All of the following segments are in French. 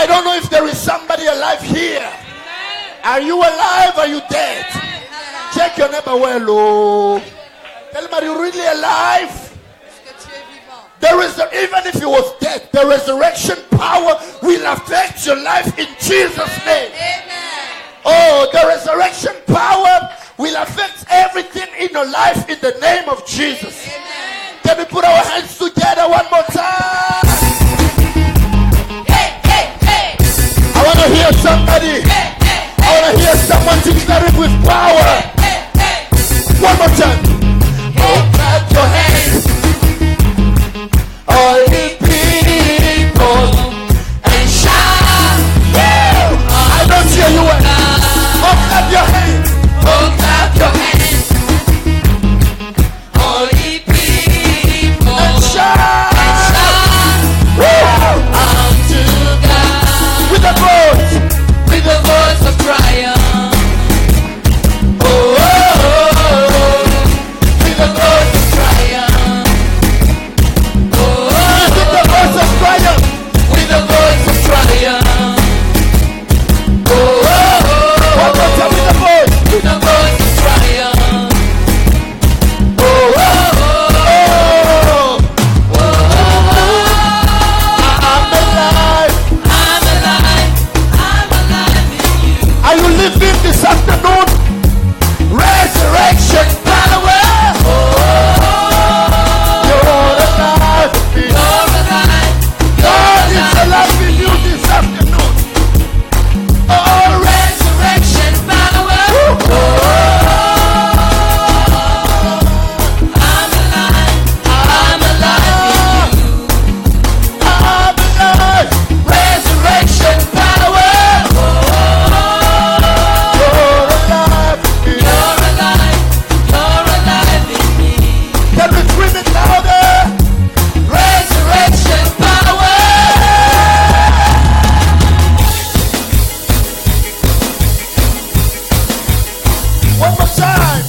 I don't know if there is somebody alive here. Are you alive or are you dead? Check your neighbor well. Oh. Tell him, are you really alive? There is, even if you was dead, the resurrection power will affect your life in Jesus' name. Oh, the resurrection power will affect everything in your life in the name of Jesus. Can we put our hands together one more time? I want to hear somebody. I want to hear someone declaring with power. One more time. Oh, clap your hands. All the people and shout. I don't hear you well. Oh, clap your hands. Oh, clap your hands. All the people and shout. Unto God. With the voice of triumph. Oh, oh, oh. With the voice of triumph. With the voice of triumph. With the voice of triumph. Oh, oh, oh. One more time with the voice. With the voice of triumph. Oh, oh, oh. Oh, oh, oh. I'm alive. I'm alive. I'm alive in you. Are you living this afternoon? Resurrection power. Oh, oh, oh. You're alive. God is alive in you this afternoon. Oh, resurrection power. Oh, I'm alive. I'm alive in you. I'm alive. Resurrection power. You're alive. You're alive. You're alive in me. Can we scream it louder? Resurrection power. One more time.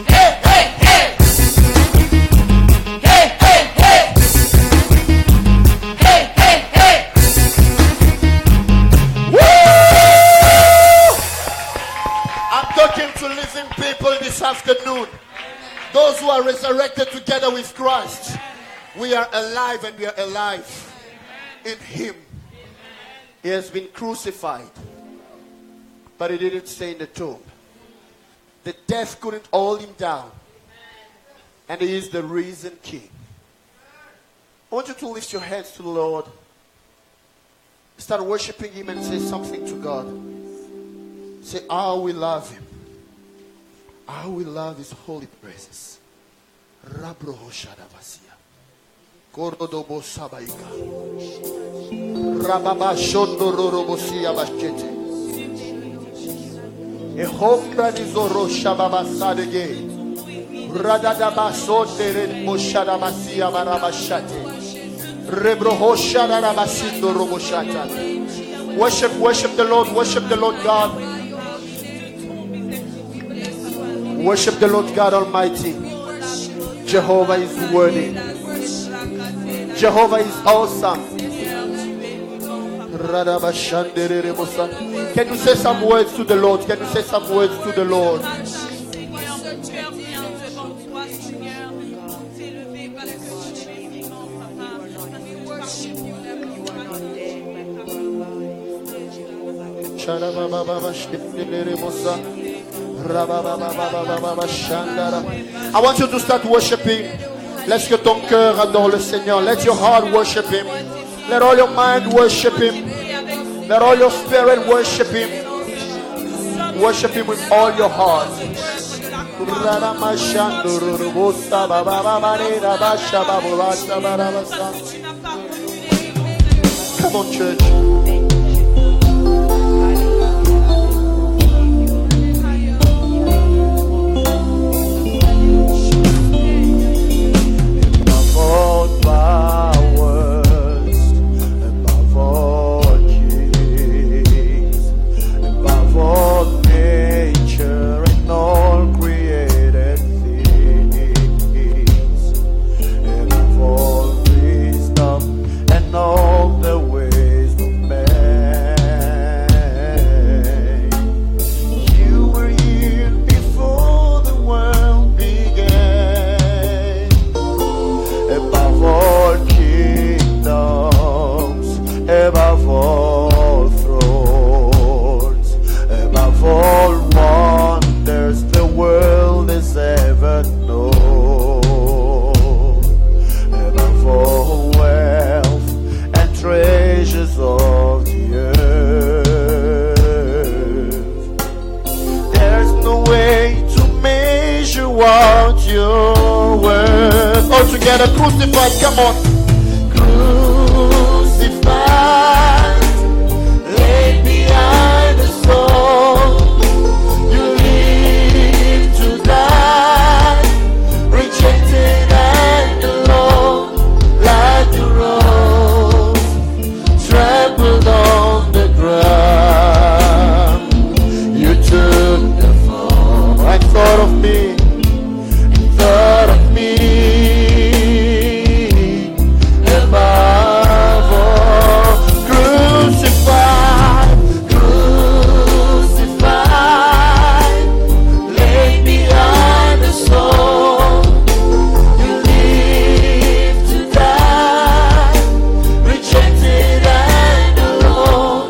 Hey, hey, hey. Hey, hey, hey. Hey, hey, hey. Woo! I'm talking to living people this afternoon. Those who are resurrected together with Christ. We are alive and we are alive in Him. He has been crucified, but He didn't stay in the tomb. The death couldn't hold Him down. And He is the risen King. I want you to lift your hands to the Lord. Start worshiping Him and say something to God. Say, I will love Him. I will love His holy praises. Rabroho Shadavasia. Korodobo Sabaika. Rababa Shondororobosia Bashete. Ehombra Nizoro Shababa Sadege. Radadaba Sondere Moshadamasia Marabashate. Rebroho Shadarabasindo Roboshata. Worship the Lord, worship the Lord God. Worship the Lord God Almighty. Jehovah is worthy. Jehovah is awesome. Can you say some words to the Lord? Can you say some words to the Lord? I want you to start worshiping. Laisse que ton cœur adore le Seigneur. Let your heart worship Him. Let all your mind worship Him. Let all your spirit worship Him. Worship Him with all your heart. Come on, church. all the has ever known. Above all wealth and treasures of the earth, there's no way to measure what you're worth. All together, crucified, come on. Crucified, laid behind the stone. You live to die, rejected and alone, like the rose, trampled on the ground. You took the fall. I thought of me, thought of me. Above all, crucified, crucified, laid behind the stone. You live to die, rejected and alone,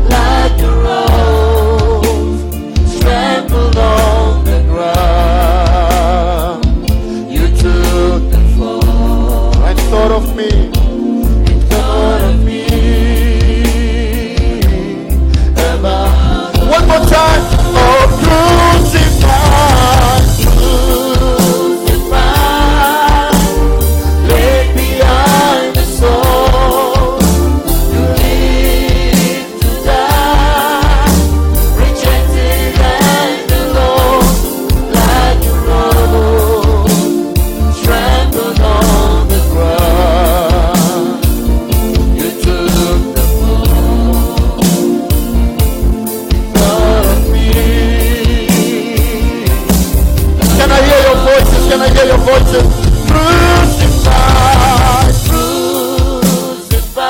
like a rose, trampled on the ground. You took the fall. I thought of me. One more time. Oh, crucified, crucified, laid behind the stone. You live to die, rejected and alone, like a rose, trampled on the ground. You took the Can I hear your voices? Crucified, crucified,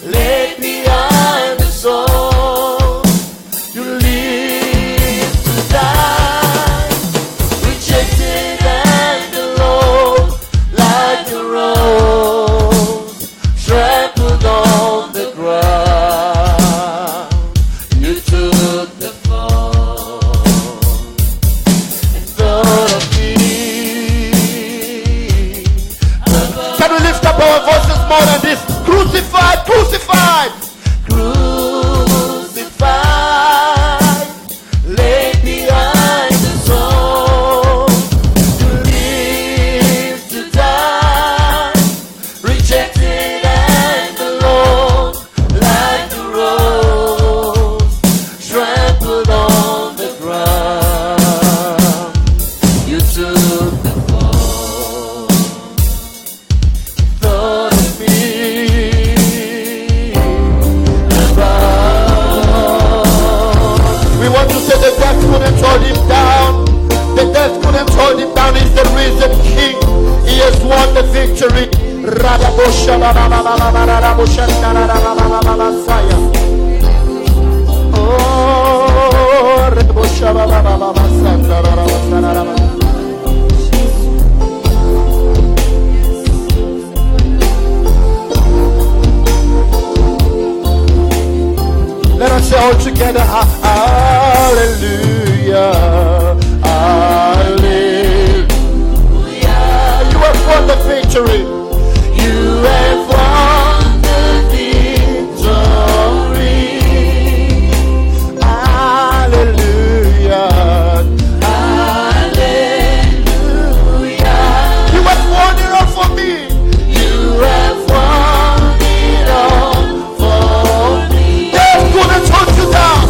laid behind the stone. You live to die, rejected and alone, like a rose, trampled on the ground. You took the our voices more than this. Crucified, crucified, crucified, laid behind the stone. You live to die, rejected and alone, like the rose, trampled on the ground. You took the the death couldn't hold him down. The death couldn't hold him down. He's the risen king. He has won the victory. Let us say all together, hallelujah, hallelujah. You have won the victory. You have won the victory. Hallelujah, hallelujah. You have won it all for me. You have won it all for me. Couldn't hold you down.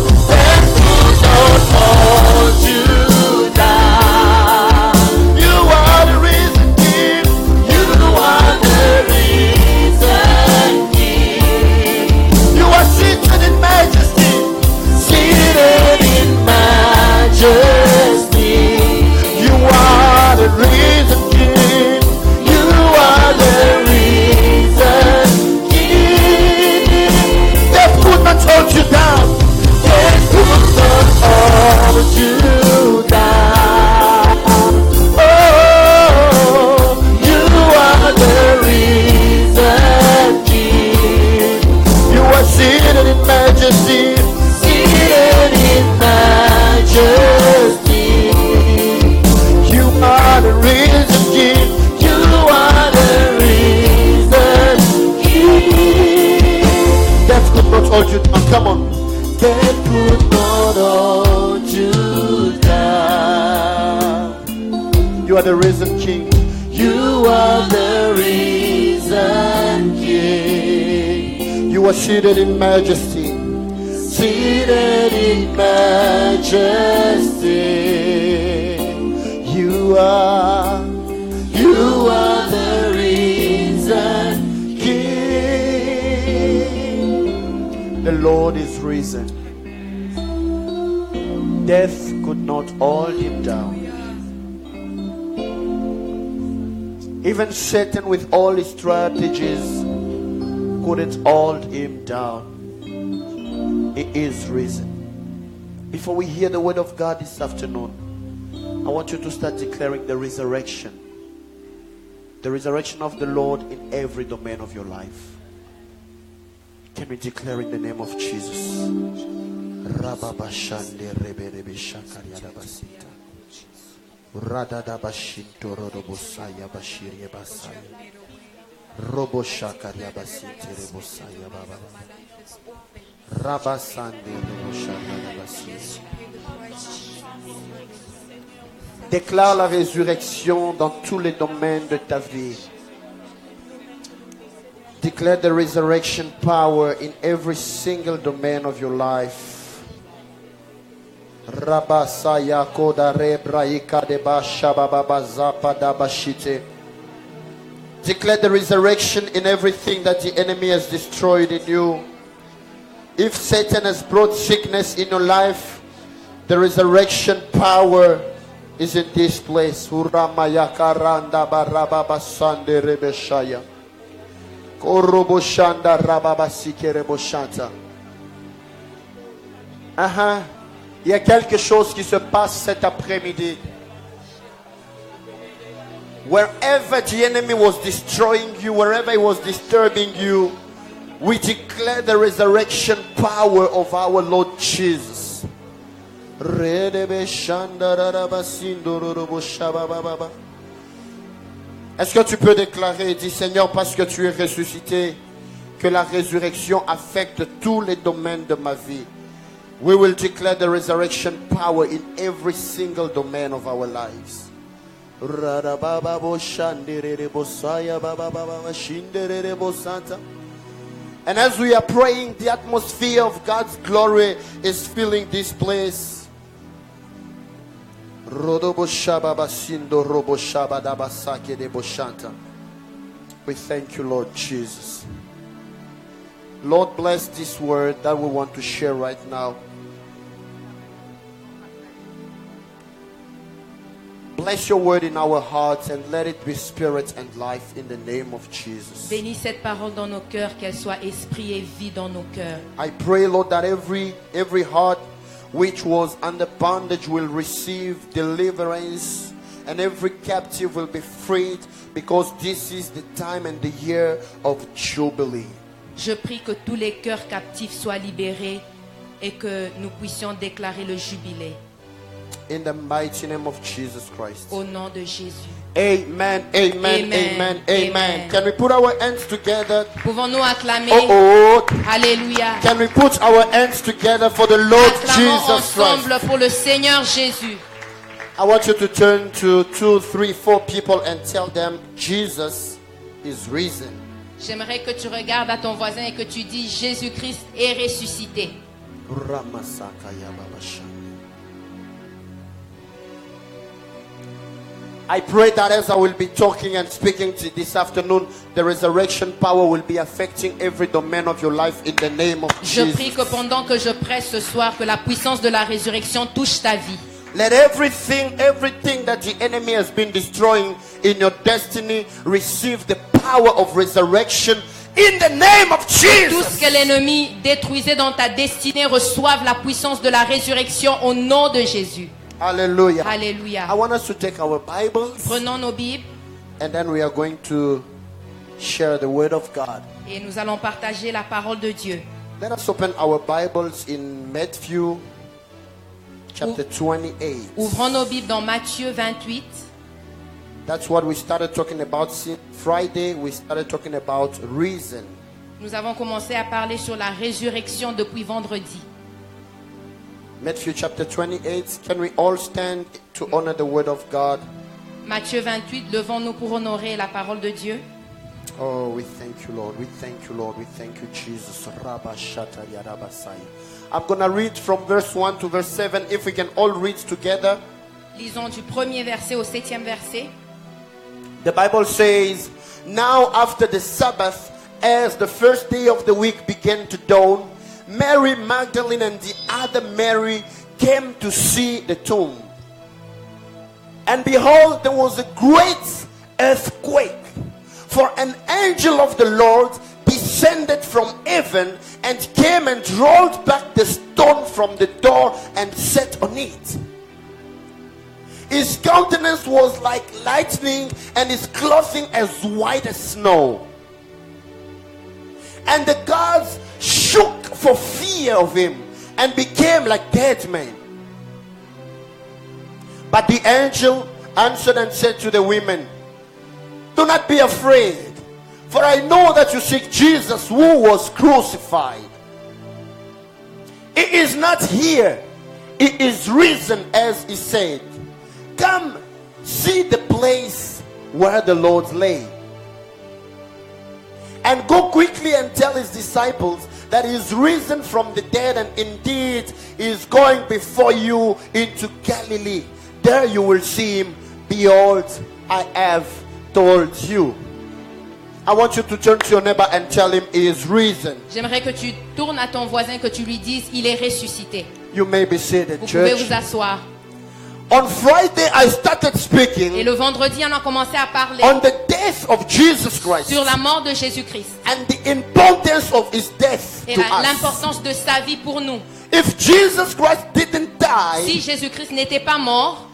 You are the risen King. You are the risen King. You are seated in majesty. Seated in majesty. You are the risen King. The Lord is risen. Death could not hold him down. Even Satan with all his strategies couldn't hold him down. He is risen. Before we hear the word of God this afternoon, I want you to start declaring the resurrection. The resurrection of the Lord in every domain of your life. Can we declare in the name of Jesus? Rababashande reberebe shakariada basita. Radada bashinto rodobosaya bashirie basaya. Robo shakaria basite rebosaya baba. Rabasande roboshakaria basite. Déclare la résurrection dans tous les domaines de ta vie. Declare the resurrection power in every single domain of your life. Rabasaya koda rebraika de bashababazapa da bashite. Declare the resurrection in everything that the enemy has destroyed in you. If Satan has brought sickness in your life, the resurrection power is in this place. Uramaya karanda barababasande rebeshaya. Koroboshanda rababasike reboshanta. Il y a quelque chose qui se passe cet après-midi. Wherever the enemy was destroying you, wherever he was disturbing you, we declare the resurrection power of our Lord Jesus. Est-ce que tu peux déclarer, dis Seigneur, parce que tu es ressuscité, que la résurrection affecte tous les domaines de ma vie. We will declare the resurrection power in every single domain of our lives. And as we are praying, the atmosphere of God's glory is filling this place. We thank you, Lord Jesus. Lord, bless this word that we want to share right now. Bless your word in our hearts and let it be spirit and life in the name of Jesus. Bénis cette parole dans nos cœurs, qu'elle soit esprit et vie dans nos cœurs. I pray, Lord, that every heart which was under bondage will receive deliverance, and every captive will be freed, because this is the time and the year of Jubilee. Je prie que tous les cœurs captifs soient libérés et que nous puissions déclarer le jubilé. In the mighty name of Jesus Christ. Au nom de Jésus. Amen, amen, amen, amen. Can we put our hands together? Pouvons-nous acclamer? Alléluia. Can we put our hands together for the Lord Jesus ensemble Christ? Pour le Seigneur Jésus. I want you to turn to 2, 3, 4 people and tell them Jesus is risen. J'aimerais que tu regardes à ton voisin et que tu dis Jésus-Christ est ressuscité. I pray that as I will be talking and speaking to this afternoon, the resurrection power will be affecting every domain of your life in the name of Je Jesus. prie que pendant que je prêche ce soir, que la puissance de la résurrection touche ta vie. Let everything that the enemy has been destroying in your destiny receive the power of resurrection in the name of Jesus. Tout ce que l'ennemi détruisait dans ta destinée reçoive la puissance de la résurrection au nom de Jésus. Hallelujah. Alléluia. I want us to take our Bibles. Prenons nos Bibles. And then we are going to share the word of God. Et nous allons partager la parole de Dieu. Let us open our Bibles in Matthew chapter 28. Ouvrons nos Bibles dans Matthieu 28. That's what we started talking about Friday. We started talking about reason. Nous avons commencé à parler sur la résurrection depuis vendredi. Matthew chapter 28. Can we all stand to honor the word of God? Matthieu 28, levons-nous pour honorer la parole de Dieu. Oh, we thank you, Lord. We thank you, Lord. We thank you, Jesus. I'm going to read from verse 1 to verse 7. If we can all read together. Lisons du premier verset au 7e verset. The Bible says, now after the Sabbath, as the first day of the week began to dawn, Mary Magdalene and the other Mary came to see the tomb. And behold, there was a great earthquake. For an angel of the Lord descended from heaven and came and rolled back the stone from the door and sat on it. His countenance was like lightning and his clothing as white as snow. And the gods shook for fear of him and became like dead men. But the angel answered and said to the women, do not be afraid, for I know that you seek Jesus who was crucified. He is not here. He is risen as he said. Come, see the place where the Lord lay. And go quickly and tell his disciples that he is risen from the dead, and indeed he is going before you into Galilee. There you will see him. Behold, I have told you. I want you to turn to your neighbor and tell him he is risen. J'aimerais que tu tournes à ton voisin, que tu lui dises, il est ressuscité. You may be seated, Vous pouvez church. vous asseoir. On Friday, I started Et speaking le vendredi, on a commencé à parler on the death of Jesus Christ sur la mort de Jésus-Christ and the importance of his death et to us. l'importance de sa vie pour nous. If Jesus Christ didn't Si die, Jésus-Christ n'était pas mort,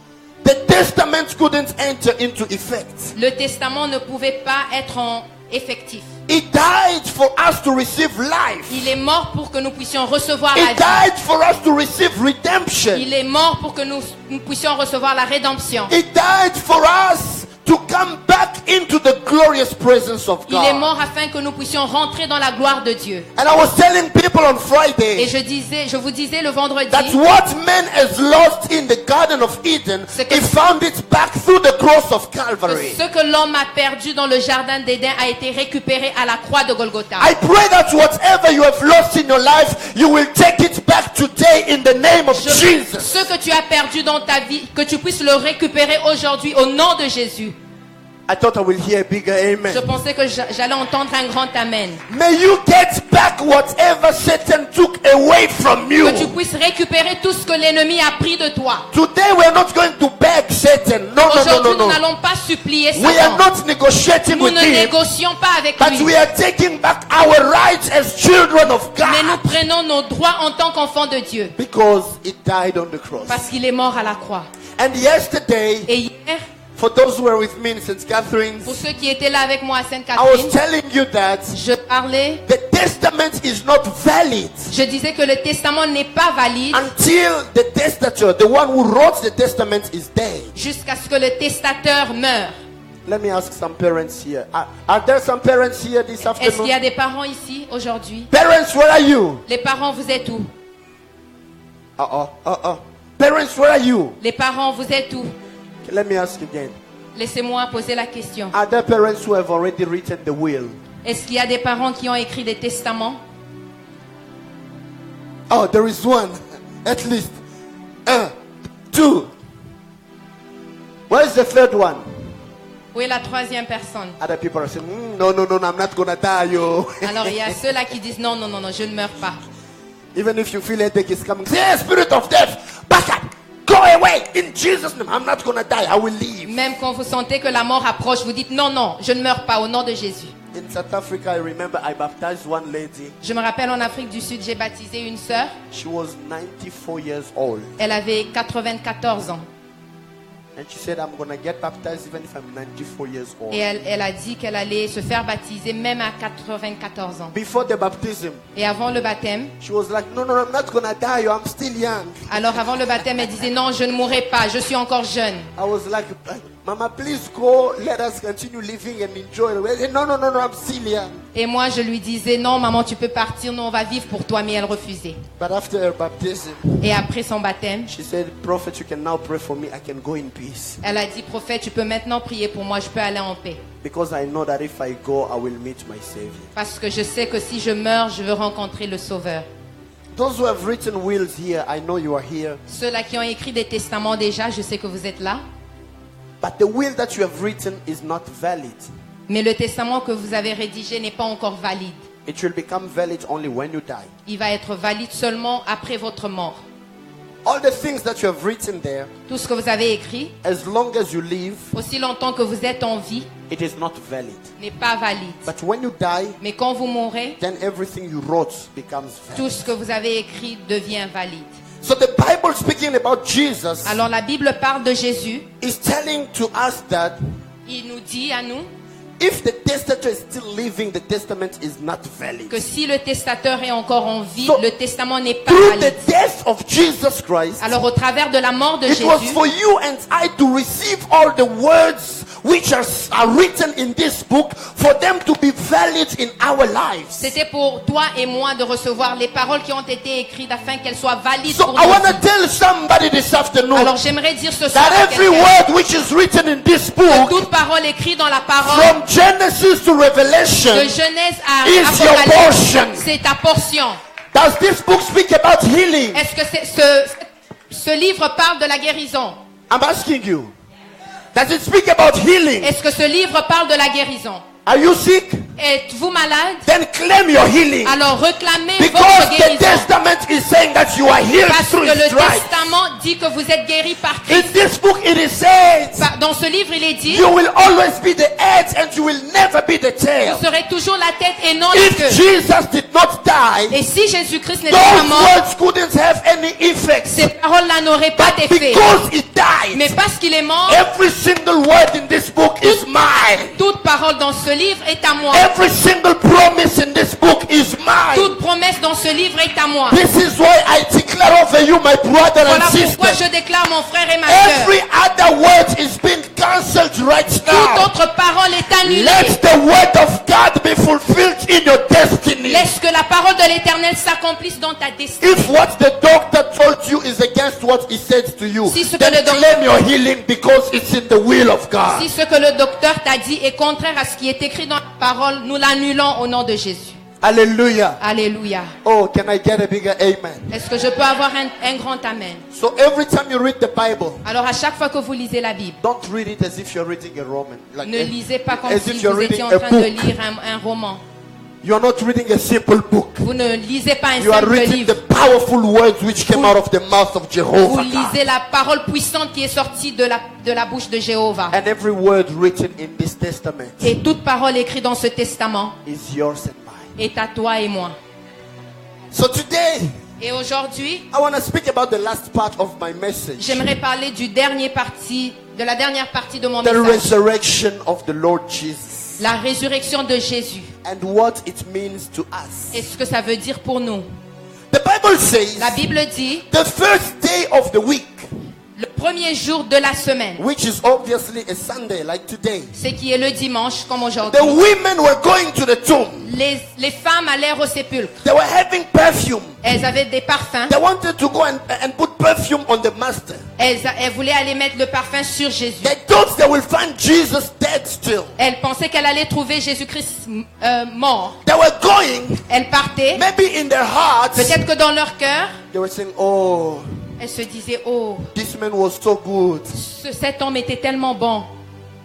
the testament couldn't enter into effect. le testament ne pouvait pas être en effectif. He died for us to receive life. Il est mort pour que nous puissions recevoir He la vie. died for us to receive redemption. Il est mort pour que nous puissions recevoir la rédemption. He died for us to come back into the glorious presence of Il est God. mort afin que nous puissions rentrer dans la gloire de Dieu. And I was telling people on Et Friday je vous disais le vendredi, that what man has lost in the Garden of Eden, Ce que- he found it back through the cross of que Calvary. ce que l'homme a perdu dans le jardin d'Éden a été récupéré à la croix de Golgotha. I pray that whatever you have lost in your life, you will take it back today in the name of Jesus. Ce que tu as perdu dans ta vie, que tu puisses le récupérer aujourd'hui au nom de Jésus. I thought I will hear a bigger amen. Je pensais que j'allais entendre un grand amen. May you get back whatever Satan took away from you. Que tu puisses récupérer tout ce que l'ennemi a pris de toi. Today we are not going to beg Satan. No, no, Aujourd'hui, no, nous no, no. n'allons pas supplier We are Satan. not negotiating Nous with ne him, négocions pas avec but lui. we are taking back our rights as children of Mais nous God prenons nos droits en tant qu'enfants de Dieu. because he died on the cross. Parce qu'il est mort à la croix. And yesterday, Et hier, for those who were with me in St. Catherine's, pour ceux qui étaient là avec moi à I was Sainte-Catherine, telling you that je parlais, the testament is not valid je disais que le testament n'est pas valide until the testator, the one who wrote the testament, is dead. jusqu'à ce que le testateur meure. Let me ask some parents here. Are there some parents here this Est-ce qu'il y a afternoon? des parents ici aujourd'hui? Parents, where are you? Les parents, vous êtes où? Parents, where are you? Les parents, vous êtes où? Let me ask again. Laissez-moi poser la question. Are there parents who have already written the will? Est-ce qu'il y a des parents qui ont écrit des testaments? Oh, there is one, at least. Two. Where's the third one? Où est la troisième personne? Other people are saying, no, no, no, no, I'm not gonna die, yo. Alors il y a ceux-là qui disent non, non, non, non, je ne meurs pas. Even if you feel headache is coming, say, hey, spirit of death, back up, go away, in Jesus' name. I'm not gonna die, I will leave. Même quand vous sentez que la mort approche, vous dites non, non, je ne meurs pas au nom de Jésus. In South Africa, I remember I baptized one lady. Je me rappelle en Afrique du Sud, j'ai baptisé une sœur. She was 94 years old. Elle avait 94 ans. And she said, I'm gonna get baptized even if I'm 94 years old. Et elle a dit qu'elle allait se faire baptiser même à 94 ans. Before the baptism, Et avant le baptême, she was like, no, no, I'm not gonna die, yo, I'm still young. alors avant le baptême, elle disait non, je ne mourrai pas, je suis encore jeune. I was like, Mama, please go, let us continue living and enjoy. No, no, no, no, I'm still young. Et moi, je lui disais non, maman, tu peux partir, nous on va vivre pour toi, mais elle refusait. But after her baptism, Et après son baptême, she said, Prophet, you can now pray for me, I can go in peace. peace. Elle a dit, prophète, tu peux maintenant prier pour moi, je peux aller en paix. Because I know that if I go, I will meet my Savior. Parce que je sais que si je meurs, je veux rencontrer le Sauveur. Those who have written wills here, I know you are here. Ceux-là qui ont écrit des testaments déjà, je sais que vous êtes là. But the will that you have written is not valid. Mais le testament que vous avez rédigé n'est pas encore valide. It will become valid only when you die. Il va être valide seulement après votre mort. All the things that you have written there, Tout ce que vous avez écrit, as long as you live, aussi longtemps que vous êtes en vie, it is not valid. n'est pas valide. But when you die, Mais quand vous mourrez, then everything you wrote becomes tout valid. ce que vous avez écrit devient valide. So the Bible speaking about Jesus Alors la Bible parle de Jésus. is telling to us that Il nous dit à nous if the testator is still living, the testament is not valid. que si le testateur est encore en vie, So, le testament n'est pas Through the valide. death of Jesus Christ, Alors au travers de la mort de it was Jésus, for you and I to receive all the words which are written in this book, for them to be valid in our lives. c'était pour toi et moi de recevoir les paroles qui ont été écrites afin qu'elles soient valides So pour I nous. want to tell somebody this afternoon Alors j'aimerais dire ce soir that à every quelqu'un word which is written in this que book, toute parole écrite dans la parole, from Genesis to Revelation, de Genèse à is your Apocalypse, portion. c'est ta portion. Does this book speak about healing? Est-ce que ce livre parle de la guérison? I'm asking you. Does it speak about healing? Est-ce que ce livre parle de la guérison? Are you sick? Êtes-vous malade? Then claim your healing. Alors réclamez Because votre the guérison. testament is saying that you are healed Parce que through le his stripes. testament dit que vous êtes guéri par In Christ. this book it is said, Dans ce livre, il est dit, you will always be the head and you will never be the tail. vous serez toujours la tête et non la If queue. Jesus did not die, Et si Jésus-Christ n'était pas those mort, words couldn't have any effect. ces paroles-là n'auraient pas But d'effet. because he died, Mais parce qu'il est mort, every single word in this book is mine. toute parole dans ce livre est à moi. Every single promise in this book is mine. Toute promesse dans ce livre est à moi. This is why I declare over you, my brother Voilà and pourquoi sister. je déclare, mon frère et ma soeur, Every other word is being cancelled right toute now. autre parole est annulée. Let the word of God be fulfilled in your destiny. Laisse que la parole de l'Éternel s'accomplisse dans ta destinée. If what the doctor told you is against what he said to you, Si ce que then le doc- claim your healing because it's in the will of God. Si ce que le docteur t'a dit est contraire à ce qui est écrit dans la parole, nous l'annulons au nom de Jésus. Hallelujah. Alléluia. Oh, can I get a bigger amen? Est-ce que je peux avoir un grand amen? So every time you read the Bible, Alors à chaque fois que vous lisez la Bible, don't read it as if you're reading a Roman. Like ne lisez pas comme as si if you're vous étiez reading en a train de book. lire un roman. You're not reading a simple book. Vous ne lisez pas un You are simple reading the livre. powerful words which came out of the mouth of Vous Jehovah. God. lisez la parole puissante qui est sortie de la bouche de Jéhovah. And every word written in this testament Et toute parole écrite dans ce testament is yours and mine. est à toi et moi. So today, Et aujourd'hui, I want to speak about the last part of my message. j'aimerais parler de la dernière partie de mon The message. resurrection of the Lord Jesus. La résurrection de Jésus. And what it means to us. Et ce que ça veut dire pour nous. The Bible says, La Bible dit, the first day of the week, le premier jour de la semaine, which is obviously a Sunday like today, c'est qui est le dimanche comme aujourd'hui. the women were going to the tomb. Les femmes allèrent au sépulcre. They were having perfume. Elles avaient des parfums. They wanted to go and put perfume on the master. Elles voulaient aller mettre le parfum sur Jésus. They thought they will find Jesus dead still. Elles pensaient qu'elle allait trouver Jésus-Christ mort. They were going, Elles partaient. maybe in their hearts, Peut-être que dans leur cœur, they were saying, oh, elles se disaient, oh, this man was so good. cet homme était tellement bon.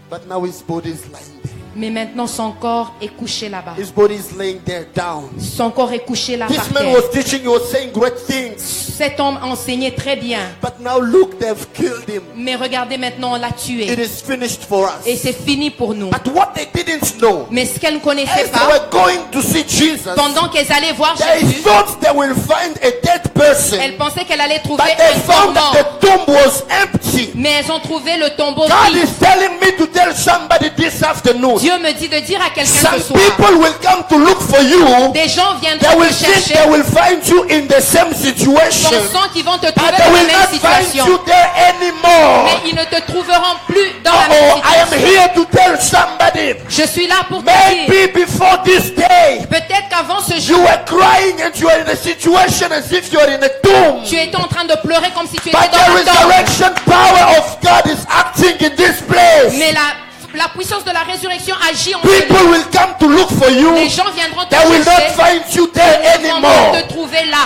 But now his body is lying there. Mais maintenant, son corps est couché là-bas. His body is laying there down. Son corps est couché là par This man terre. was teaching, he was saying great things. Cet homme enseignait très bien. But now look, they've killed him. Mais regardez maintenant, on l'a It tué. is finished for Et us. c'est fini pour nous. But what they didn't know, Mais ce qu'elles ne connaissaient as they pas, were going to see Jesus, pendant qu'elles allaient voir they Jésus, thought they will find a dead person. elles pensaient qu'elles allaient trouver But they un corps found mort. that the tomb was empty. Mais elles ont trouvé le tombeau God vide. is telling me to tell somebody this afternoon Dieu me dit de dire à quelqu'un some ce soir, people will come to look for you. des gens They viendront will te think chercher, they will find you in the same situation, pensant qu'ils vont te but trouver they dans will la not même find situation. you there anymore. Mais ils ne te trouveront plus dans la Oh, même I am situation. here to tell somebody. Je suis là pour te dire, Maybe before this day, peut-être qu'avant ce you jour, were crying and you are in a situation as if you are in a tomb. tu étais en train de pleurer comme si tu étais But dans the la tombe. resurrection power of God is acting in this place. Mais la puissance de la résurrection agit en ce lieu. People will come to look for you. Les gens viendront te They will not chercher. find you there Ils ne vont anymore. pas te trouver là.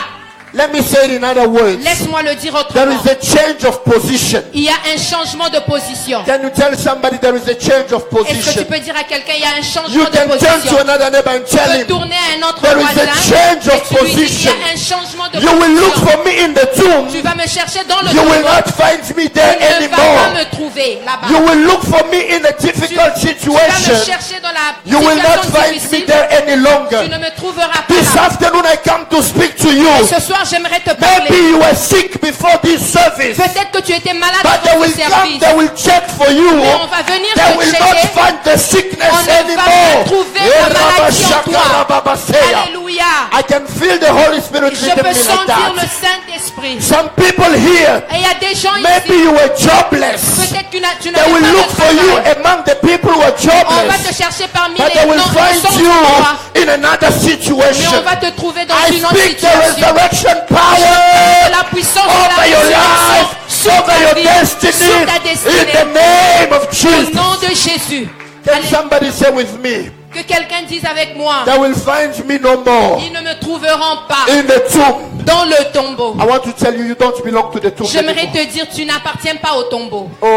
Let me say it in other words. Laisse-moi le dire There autrement. is a change of position. Il y a un changement de position. Can you tell somebody there is a change of Est-ce que tu position? peux dire à quelqu'un, il y a un You changement de can turn to position? another neighbor and Tu tell peux him, tourner à un autre there is voisin a change of et tu lui dis qu'il y position. a un changement de you will look position. for me in the tomb. Tu vas me chercher dans le You will tombeau. not find me Tu there ne vas pas anymore. me trouver là-bas. You will look for me in a Tu difficult vas me situation. chercher dans la You will not situation find me difficile. there any Tu longer. ne me trouveras pas This là. afternoon I come to speak to you. Et ce soir, j'aimerais te Maybe parler. you were sick before this service. Peut-être que tu étais malade But they avant will ce come, service. they will check for you. Mais on va venir They te will not checker. find the sickness On ne va anymore. pas trouver la maladie en toi. Alléluia. I can feel the Holy Spirit Je leading peux me like sentir le that. Saint-Esprit. Some people here, Et il y a des gens maybe ici, you were jobless. peut-être que tu They n'avais will pas look de for you travail. among the people who are On va te jobless. chercher parmi But les they will non find sans you emploi. in another Mais situation. on va te trouver dans I une autre speak the situation. resurrection De power la puissance de la over your résurrection life, sur over ta your vie, destiny, sur ta in the destinée. name of Au Jesus. nom de Jésus. Can Allez, somebody say with me? que quelqu'un dise avec moi, They will find me no more ils ne me trouveront pas in the tomb. dans le tombeau. I want to tell you, you don't belong to the tomb J'aimerais anymore. te dire, tu n'appartiens pas au tombeau. Oh,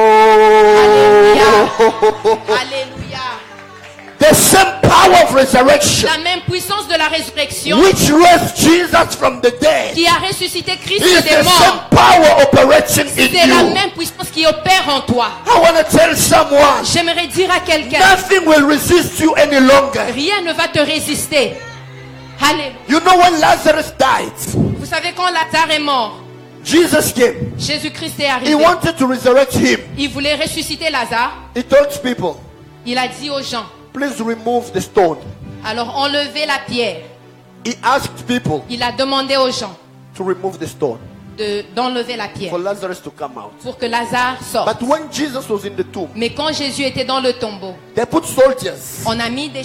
Alléluia. the same power of resurrection La même puissance de la résurrection which raised Jesus from the dead qui a ressuscité Christ is des the morts. same power operating in C'est la you. même puissance qui opère en toi. I want to tell someone, J'aimerais dire à quelqu'un, nothing will resist you any longer. rien ne va te résister. Alléluia. You know when Lazarus died, Vous savez quand Lazare est mort, Jesus came. Jésus-Christ est He arrivé. wanted to resurrect him. Il voulait ressusciter Lazare. He told people, Il a dit aux gens, please remove the stone. alors enlevez la pierre. He asked people Il a demandé aux gens to remove the stone d'enlever la pierre for Lazarus to come out. pour que Lazare sorte. But when Jesus was in the tomb, Mais quand Jésus était dans le tombeau, they put soldiers on a mis des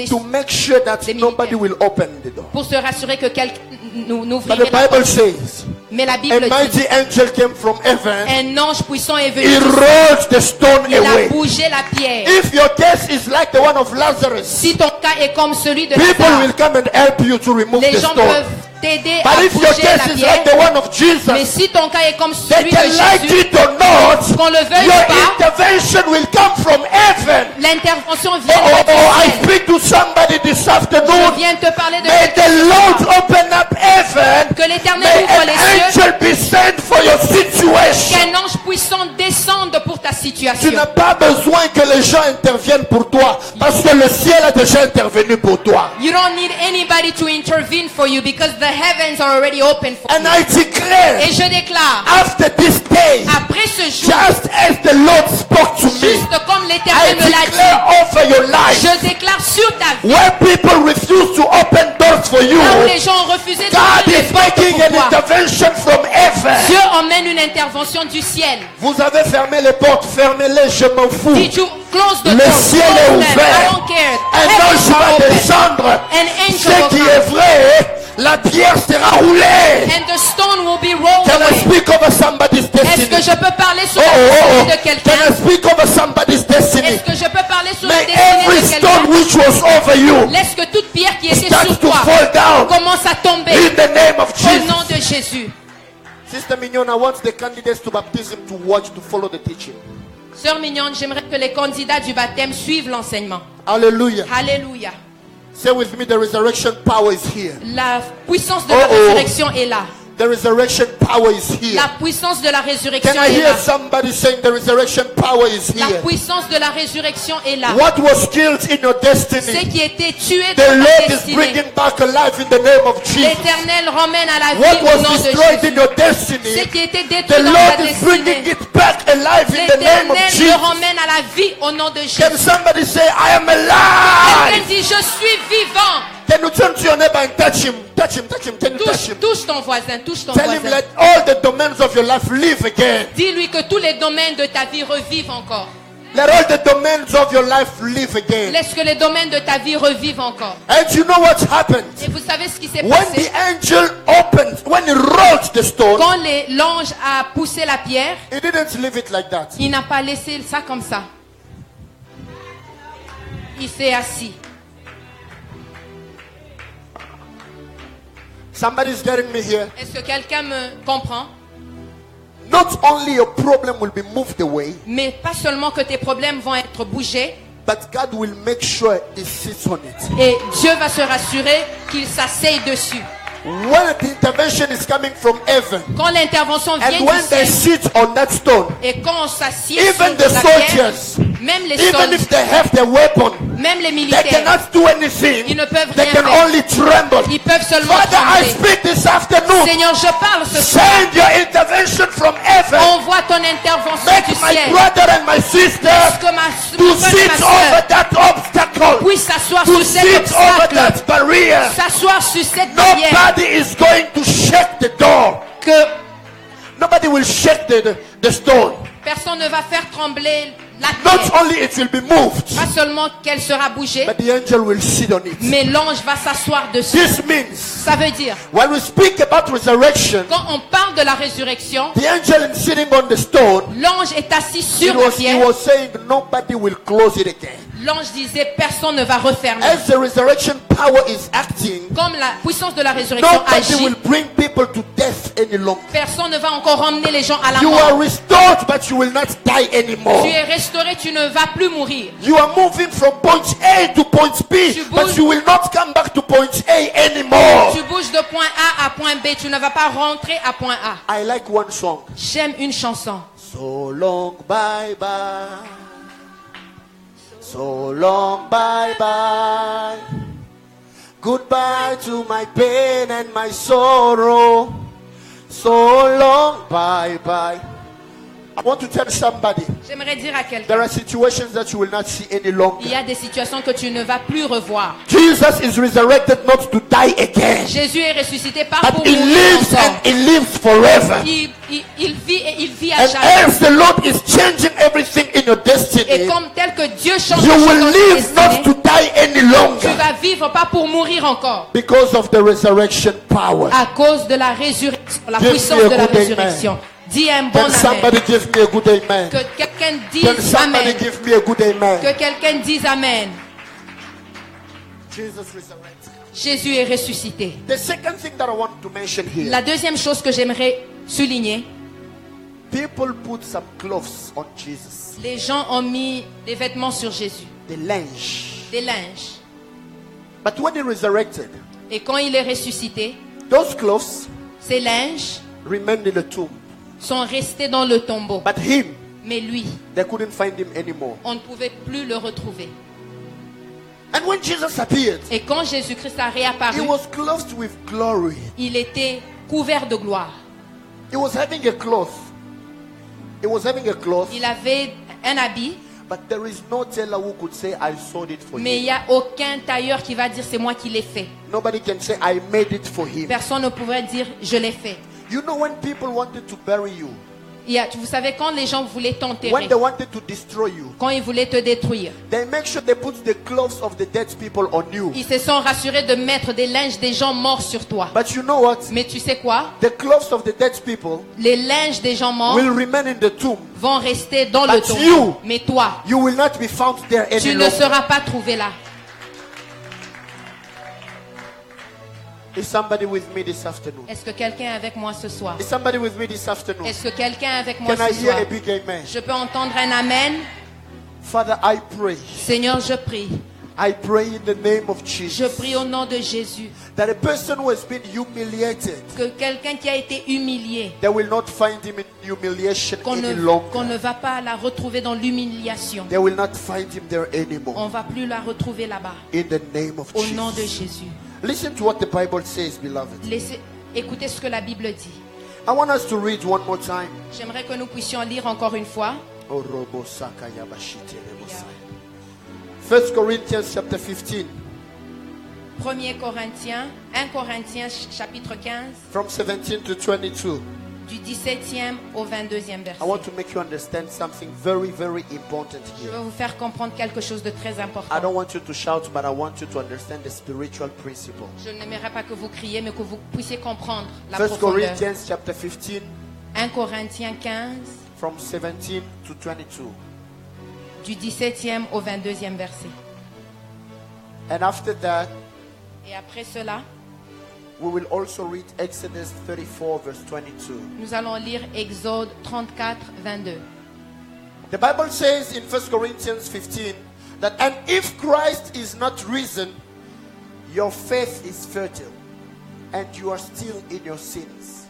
to make sure that Des nobody militaires. will open the door. pour se rassurer que quelqu'un But n'ouvrirait the la Bible porte. says, Mais la a Bible dit, mighty angel came from heaven. un ange puissant est He venu. rolled the stone Il a away. bougé la pierre. If your case is like the one of Lazarus, Si ton cas est comme celui de people will Lazare, come and help you to remove les the gens stone. peuvent t'aider But à if your bouger la case is like the pierre. one of Mais Jesus, si ton cas est comme they celui de can like Jésus, it or not, qu'on le veuille your ou pas, intervention will come from heaven. l'intervention Oh, vient oh, du oh, I ciel. speak to somebody this Je afternoon. viens te parler de May quelque the chose. Lord open up heaven. Que l'Éternel May ouvre an les cieux. angel be sent for your situation. Qu'un ange puissant descende pour ta Tu situation. n'as pas besoin que les gens interviennent pour toi, parce que le ciel a déjà intervenu pour toi. You don't need anybody to intervene for you because the heavens are already open for And you. I declare, Et je déclare, after this day, après ce jour, just as the Lord spoke to me, juste comme I l'Éternel me l'a declare dit, over your life, je déclare sur ta vie, where people refuse to open doors for you, là où les gens ont refusé God d'ouvrir les is portes making pour an toi, intervention from heaven. Dieu emmène une intervention du ciel. Vous avez fermé les portes, fermez-les, je m'en fous. Did you close the Le door? ciel Close est them. ouvert. I don't care. Un Heavens ange are va open. descendre. An angel Ce will qui come. est vrai, la pierre sera roulée. And the stone will be rolled Can I away. speak over somebody's Est-ce que destiny? je peux parler sur Oh, la oh, destinée oh. de Can quelqu'un? I speak over somebody's destiny? Est-ce que je peux parler sur la May destinée every de stone quelqu'un? which was over you Laisse que toute pierre qui était start sur to toi fall down commence à tomber in the name of au nom Jesus. de Jésus. Sister Mignon, I want the candidates to baptism to watch, to follow the teaching. Sœur mignonne, j'aimerais que les candidats du baptême suivent l'enseignement. Hallelujah. Alléluia. Say with me, the resurrection power is here. La puissance de la Oh, oh. résurrection est là. The resurrection power is here. La puissance de la résurrection Can I est hear là. somebody saying the resurrection power is La here? puissance de la résurrection est là. What was killed in your Ce destiny, qui était tué the dans ta Lord is destinée, bringing back alive in the name of Jesus. l'Éternel ramène à la What vie au was nom de destroyed in Jésus. your Ce destiny, qui était the détruit dans Lord ta is bringing destinée, it back alive in the name of l'Éternel le Jesus. ramène à la vie au nom de Can Jésus. somebody say, I am Quelqu'un alive? dit, je suis vivant. Can you turn to your neighbor and touch him? Touch him, touch him. Can you touch him? Touche ton voisin, touche ton Tell him, voisin. let all the domains of your life live again. Dis-lui que tous les domaines de ta vie revivent encore. Let all the domains of your life live again. Laisse que les domaines de ta vie revivent encore. And you know what happened? Et vous savez ce qui s'est When the passé? angel opened, when he rolled the stone, Quand l'ange a poussé la pierre, he didn't leave it like that. il n'a pas laissé ça comme ça. Il s'est assis. Somebody's getting me here. Est-ce que quelqu'un me comprend? Not only your problem will be moved away, Mais pas seulement que tes problèmes vont être bougés, but God will make sure he sits on it. et Dieu va se rassurer qu'il s'asseye dessus. When the intervention is coming from heaven, Quand l'intervention vient and du when they ciel, sit on that stone, et quand on s'assied even sur the la pierre, soldiers, même les even soldats, if they have their weapon, même les they militaires, cannot do anything. ils ne peuvent They rien can faire. only tremble. Ils peuvent seulement Father, I trembler. speak this afternoon. Seigneur, je parle ce soir. Send your intervention from heaven. Envoie ton intervention Make du my ciel. brother and my sister Que ma to frère et ma sit over soeur that obstacle, puissent s'asseoir to sur cet sit over obstacle, that barrier. s'asseoir sur cette barrière, Nobody is going to shake the door. que Nobody will shake the stone. personne ne va faire trembler la Not pierre. only it will be moved, Pas seulement qu'elle sera bougée, but the angel will sit on it. mais l'ange va s'asseoir dessus. This means Ça veut dire, when we speak about resurrection, quand on parle de la résurrection, the angel is sitting on the stone. l'ange est assis He sur la was pierre. saying nobody will close it again. L'ange disait, personne ne va refermer. As the resurrection power is acting, Comme la puissance de la résurrection nobody agit, will bring people to death any longer. personne ne va encore emmener les gens à la You are mort. restored, but you will not die anymore. Tu es restauré, tu ne vas plus mourir. You are moving from point A to point B, Tu but bouges. you will not come back to point A anymore. Tu bouges de point A à point B, tu ne vas pas rentrer à point A. I like one song. J'aime une chanson. So long, bye bye. So long, bye bye. Goodbye to my pain and my sorrow. So long, bye bye. I want to tell somebody, J'aimerais dire à there quelqu'un, are situations that you will not see any longer. il y a des situations que tu ne vas plus revoir. Jesus is resurrected not to die again, Jésus est ressuscité pas pour but he mourir lives encore. and he lives forever. Il vit et il vit à And jamais. as the Lord is changing everything in your Et destiny, comme tel que Dieu change you les choses will dans ta live not destinée, to die any tu longer vas vivre pas pour mourir encore. because of the resurrection power. À cause de la résurrection, la Give puissance me a de la good amen. résurrection. Dis un bon Can amen. somebody give me a good amen? Que quelqu'un Can dise somebody amen. give me a good amen? Que quelqu'un dise amen. Jesus resurrected. Jésus est ressuscité. The second thing that I want to mention here, La deuxième chose que j'aimerais souligner, people put some clothes on Jesus, les gens ont mis des vêtements sur Jésus, the linge. des linges. But when he resurrected, Et quand il est ressuscité, those clothes ces linges remained in the tomb. sont restés dans le tombeau. But him, Mais lui, they couldn't find him anymore. on ne pouvait plus le retrouver. And when Jesus appeared, Et quand Jésus-Christ a he réapparu, was clothed with glory. il était couvert de gloire. He was having a cloth. He was having a cloth, Il avait un habit, but there is no tailor who could say, I sewed it for mais il him. n'y a aucun tailleur qui va dire c'est moi qui l'ai fait. Nobody can say, I made it for him. Personne ne pourrait dire je l'ai fait. You know, when people wanted to bury you, Vous savez, quand les gens voulaient when t'enterrer, they wanted to destroy you, quand ils voulaient te détruire, they make sure they put the clothes of the dead people on you. ils se sont rassurés de mettre des linges des gens morts sur toi. But you know what? Mais tu sais quoi? The clothes of the dead people Les linges des gens morts will remain in the tomb. vont rester dans le But tombeau. you- Mais toi, You will not be found there any tu ne longer. seras pas trouvé là. Is somebody with me this afternoon? Est-ce que quelqu'un est avec moi ce soir? Is somebody with me this afternoon? Est-ce que quelqu'un est avec moi Can I ce hear soir? a big amen? Je peux entendre un amen? Father, I pray. Seigneur, je prie. I pray in the name of Je Jesus prie au nom de Jésus that a person who has been humiliated, que quelqu'un qui a été humilié, they will not find him in humiliation qu'on any ne longer. va pas la retrouver dans l'humiliation. They will not find him there anymore. On va plus la retrouver là-bas. In the name of Au nom de Jesus. Jésus. Listen to what the Bible says, beloved. Écoutez ce que la Bible dit. I want us to read one more time. J'aimerais que nous puissions lire encore une fois. 1 Corinthians chapter 15, 1 Corinthiens chapitre 15, from 17 to 22. du 17e au 22e verset. I want to make you understand something very, very important Je here. vais vous faire comprendre quelque chose de très I important. don't want you to shout, but I want you to understand the spiritual principle. Je n'aimerais pas que vous criez, mais que vous puissiez comprendre la 1 profondeur. Corinthians chapter 15, 1 Corinthiens 15, from 17 to 22. du 17e au 22e verset. And after that, Et après cela, we will also read Exodus 34, verse 22. nous allons lire Exode 34, 22. The Bible says in 1 Corinthians 15 that, and if Christ is not risen, your faith is fertile, and you are still in your sins.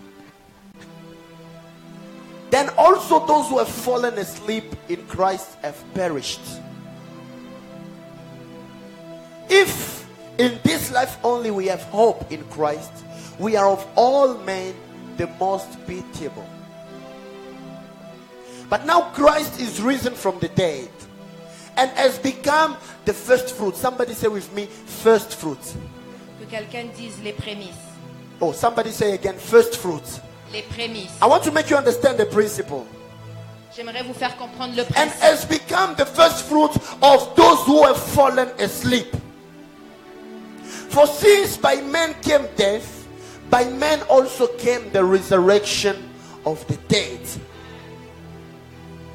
Then also those who have fallen asleep in Christ have perished. If in this life only we have hope in Christ, we are of all men the most pitiable. But now Christ is risen from the dead and has become the first fruit. Somebody say with me, first fruit. Que quelqu'un dise les prémices. Oh, somebody say again, first fruit. Les prémices. I want to make you understand the principle. J'aimerais vous faire comprendre le And principe. has become the first fruit of those who have fallen asleep. For since by man came death, by man also came the resurrection of the dead.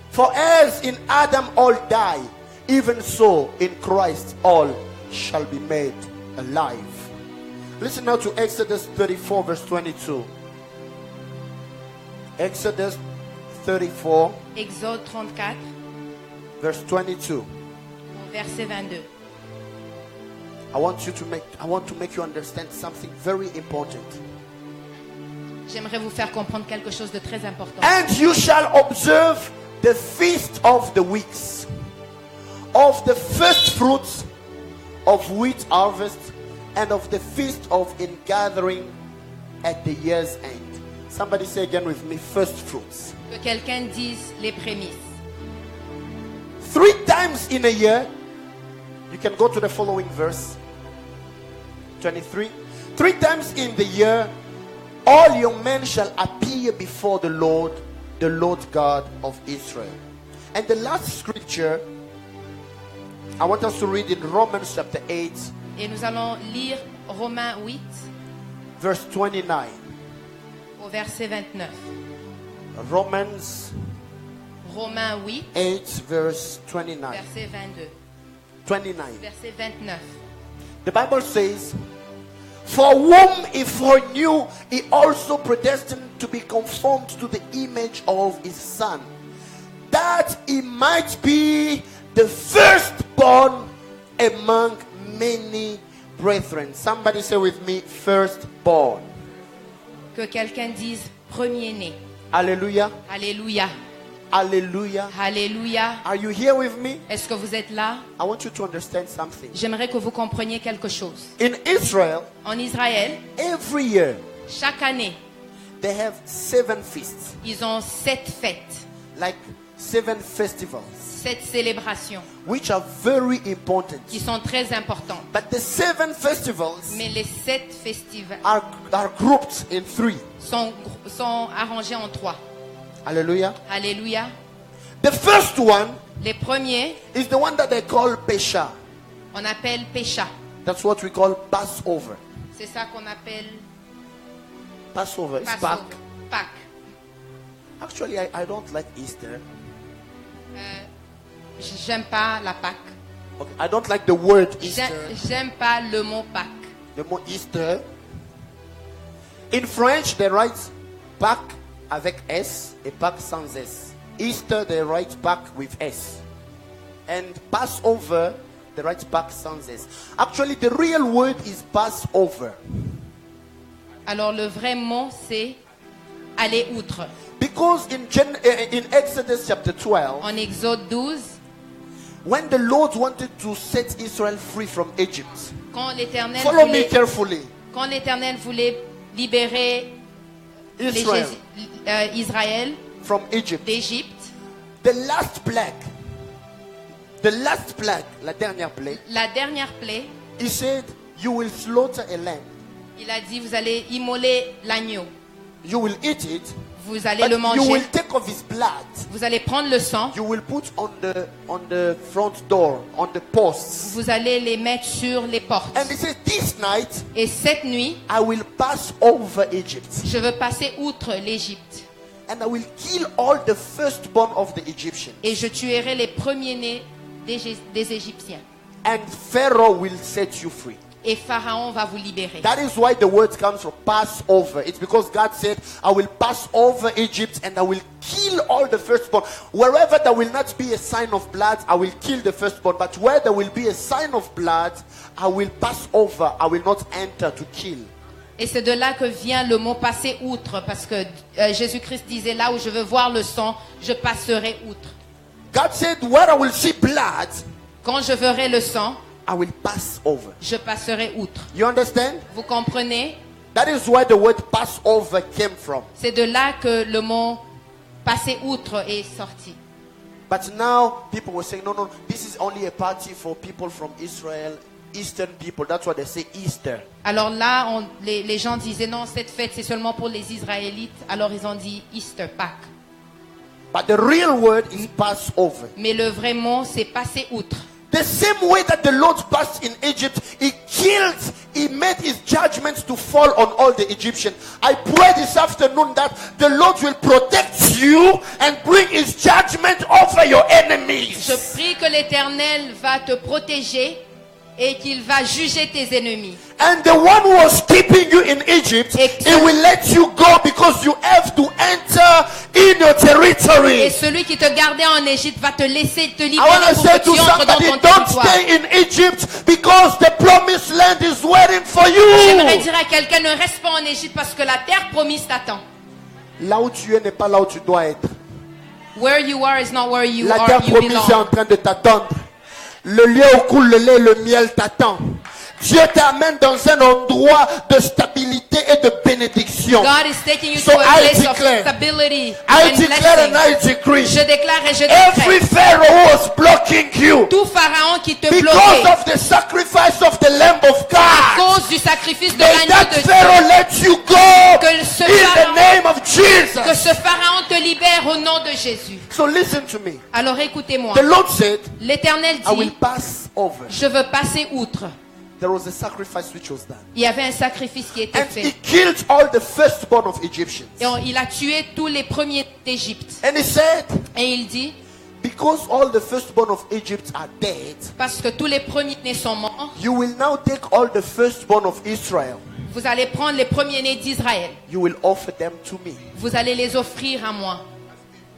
For as in Adam all die, even so in Christ all shall be made alive. Listen now to Exodus 34, verse 22. Exodus 34, Exode 34, verse 22. au verset 22. I want to make you understand something very important. J'aimerais vous faire comprendre quelque chose de très important. And you shall observe the feast of the weeks, of the first fruits of wheat harvest, and of the feast of ingathering at the year's end. Somebody say again with me, first fruits. Que quelqu'un dise les prémices. 3 times in a year, you can go to the following verse, 23. 3 times in the year, all your men shall appear before the Lord God of Israel. And the last scripture, I want us to read in Romans chapter 8, Et nous allons lire Romains 8, verse 29. au verset 29. Romans Romains 8, 8, verse 29. verset 22. 29. Verset 29. The Bible says, for whom he foreknew, he also predestined to be conformed to the image of his Son, that he might be the firstborn among many brethren. Somebody say with me, firstborn. Que quelqu'un dise premier-né. Hallelujah. Alléluia. Hallelujah. Alléluia. Are you here with me? Est-ce que vous êtes là? I want you to understand something. J'aimerais que vous compreniez quelque chose. In Israel, En Israël, every year, chaque année, they have 7 feasts, ils ont 7 fêtes, like 7 festivals, 7 célébrations which are very important. qui sont très importantes. But the 7 festivals Mais les 7 festivals are grouped in 3. sont arrangés en 3. Hallelujah. Alléluia. The first one Les premiers, is the one that they call Pesha. on appelle Pécha. That's what we call Passover. C'est ça qu'on appelle Passover is Passover. Pâques. Actually, I don't like Easter. J'aime pas la Pâques. Okay, I don't like the word Easter. J'aime pas le mot Pâques. The mot Easter. In French, they write Pâques avec S et Pâques sans S. Easter, they write Pâques with S. And Passover the right back sounds is. Actually, the real word is Passover. Alors le vrai mot c'est aller outre. Because in Exodus chapter 12, En Exode 12, when the Lord wanted to set Israel free from Egypt, quand l'Éternel follow me voulait, carefully. quand l'Éternel voulait libérer Israel Israël from Egypt. d'Égypte, The last plague, la dernière plague, la dernière plaie, he said, you will slaughter a lamb. il a dit vous allez immoler l'agneau, You will eat it, vous allez but le you manger, will take of his blood. vous allez prendre le sang, You will put on the front door, on the posts. vous allez les mettre sur les portes. And he says, this night Et cette nuit, I will pass over Egypt, je veux passer outre l'Égypte and I will kill all the firstborn of the Egyptians. et je tuerai les premiers-nés des Égyptiens. And Pharaoh will set you free. Et Pharaon va vous libérer. That is why the word comes from Passover. It's because God said, I will pass over Egypt and I will kill all the firstborn. Wherever there will not be a sign of blood, I will kill the firstborn. But where there will be a sign of blood, I will pass over. I will not enter to kill. Et c'est de là que vient le mot passer outre, parce que Jésus-Christ disait là où je veux voir le sang, je passerai outre. God said, where I will see blood, Quand je verrai le sang, I will pass over. je passerai outre. You understand? Vous comprenez? That is where the word Passover came from. C'est de là que le mot passer outre est sorti. But now people were saying, no, this is only a party for people from Israel, Eastern people. That's why they say Easter. Alors là, les gens disaient non, cette fête c'est seulement pour les Israélites. Alors ils ont dit Easter, Pâques. But the real word is Passover. Mais le vrai mot c'est passer outre. The same way that the Lord passed in Egypt, he made his judgments to fall on all the Egyptians. I pray this afternoon that the Lord will protect you and bring his judgment over your enemies. Je prie que l'Éternel va te protéger et qu'il va juger tes ennemis. And the one who was keeping you in Egypt, he will let you go because you have to enter in your Et territory. celui qui te gardait en Égypte va te laisser te I libérer want to pour say que to tu entres dans somebody, ton don't territoire. stay in Egypt because the promised land is waiting for J'aimerais you. dire à quelqu'un ne reste pas en Égypte parce que la terre promise t'attend. Là où tu es n'est pas là où tu dois être. Where you are is not where you La are. terre You promise est en belong. train de t'attendre. Le lieu où coule le lait et le miel t'attend. Dieu t'amène dans un endroit de stabilité et de bénédiction. God is taking you So to a I place of declare, stability I and declare and blessing. I decree. Je déclare et je Every décrète. Pharaoh who was blocking you Tout pharaon qui te because bloquait of the sacrifice of the Lamb of à God, cause du sacrifice de may l'agneau that de Pharaoh Dieu, let you go que ce in the pharaon, name of que Jesus. ce pharaon te libère au nom de Jésus. So listen to me. Alors écoutez-moi. The Lord said, L'Éternel I will dit, pass over. je veux passer outre. There was a sacrifice which was done. Il y avait un sacrifice qui était And he fait. killed all the firstborn of Egyptians. Et il a tué tous les premiers d'Égypte. And he said, Et il dit, because all the firstborn of Egypt are dead, parce que tous les premiers-nés sont morts, you will now take all the firstborn of Israel. vous allez prendre les premiers-nés d'Israël. You will offer them to me. Vous allez les offrir à moi.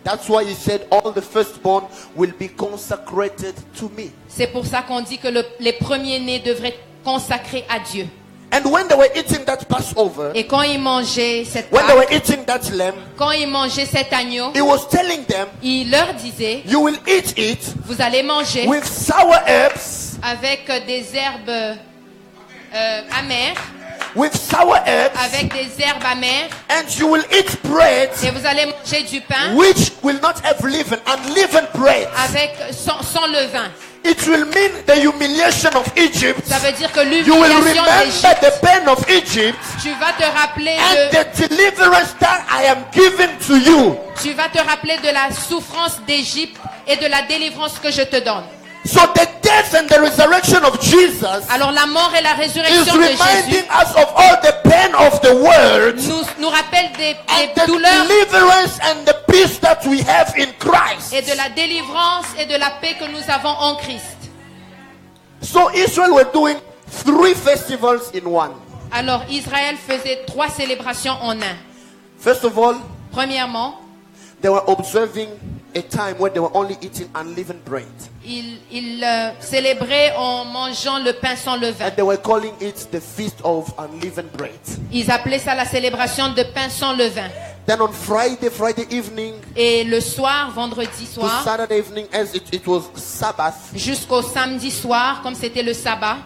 That's why he said all the firstborn will be consecrated to me. C'est pour ça qu'on dit que les premiers-nés devraient être consacrés à Dieu. And when they were eating that Passover, Et quand ils mangeaient cette when they Pâque, were eating that lamb, quand ils mangeaient cet agneau, he was telling them, il leur disait, you will eat it vous allez manger with sour herbs, avec des herbes amères, with sour herbs, avec des herbes amères, and you will eat bread et vous allez manger du pain which will not have leaven, unleavened bread. avec sans levain. It will mean the humiliation of Egypt. Ça veut dire que You will l'humiliation remember d'Égypte, the pain of Egypt tu vas te rappeler and de, the deliverance that I am giving to you. tu vas te rappeler de la souffrance d'Égypte et de la délivrance que je te donne. So the death and the resurrection of Jesus Alors la mort et la is résurrection de reminding Jésus us of all the pain of the world nous rappelle and des the douleurs deliverance and the peace that we have in Christ. et de la délivrance et de la paix que nous avons en Christ. So Israel were doing 3 festivals in one. Alors Israël faisait 3 célébrations en un. First of all, Premièrement, they were observing a a time where they were only eating unleavened bread. Ils célébraient en mangeant le pain sans levain. And they were calling it the feast of unleavened bread. Ils appelaient ça la célébration de pain sans levain. Then on Friday evening, Et le soir, vendredi to soir, Saturday evening, as it was Sabbath, jusqu'au samedi soir, comme c'était le sabbat,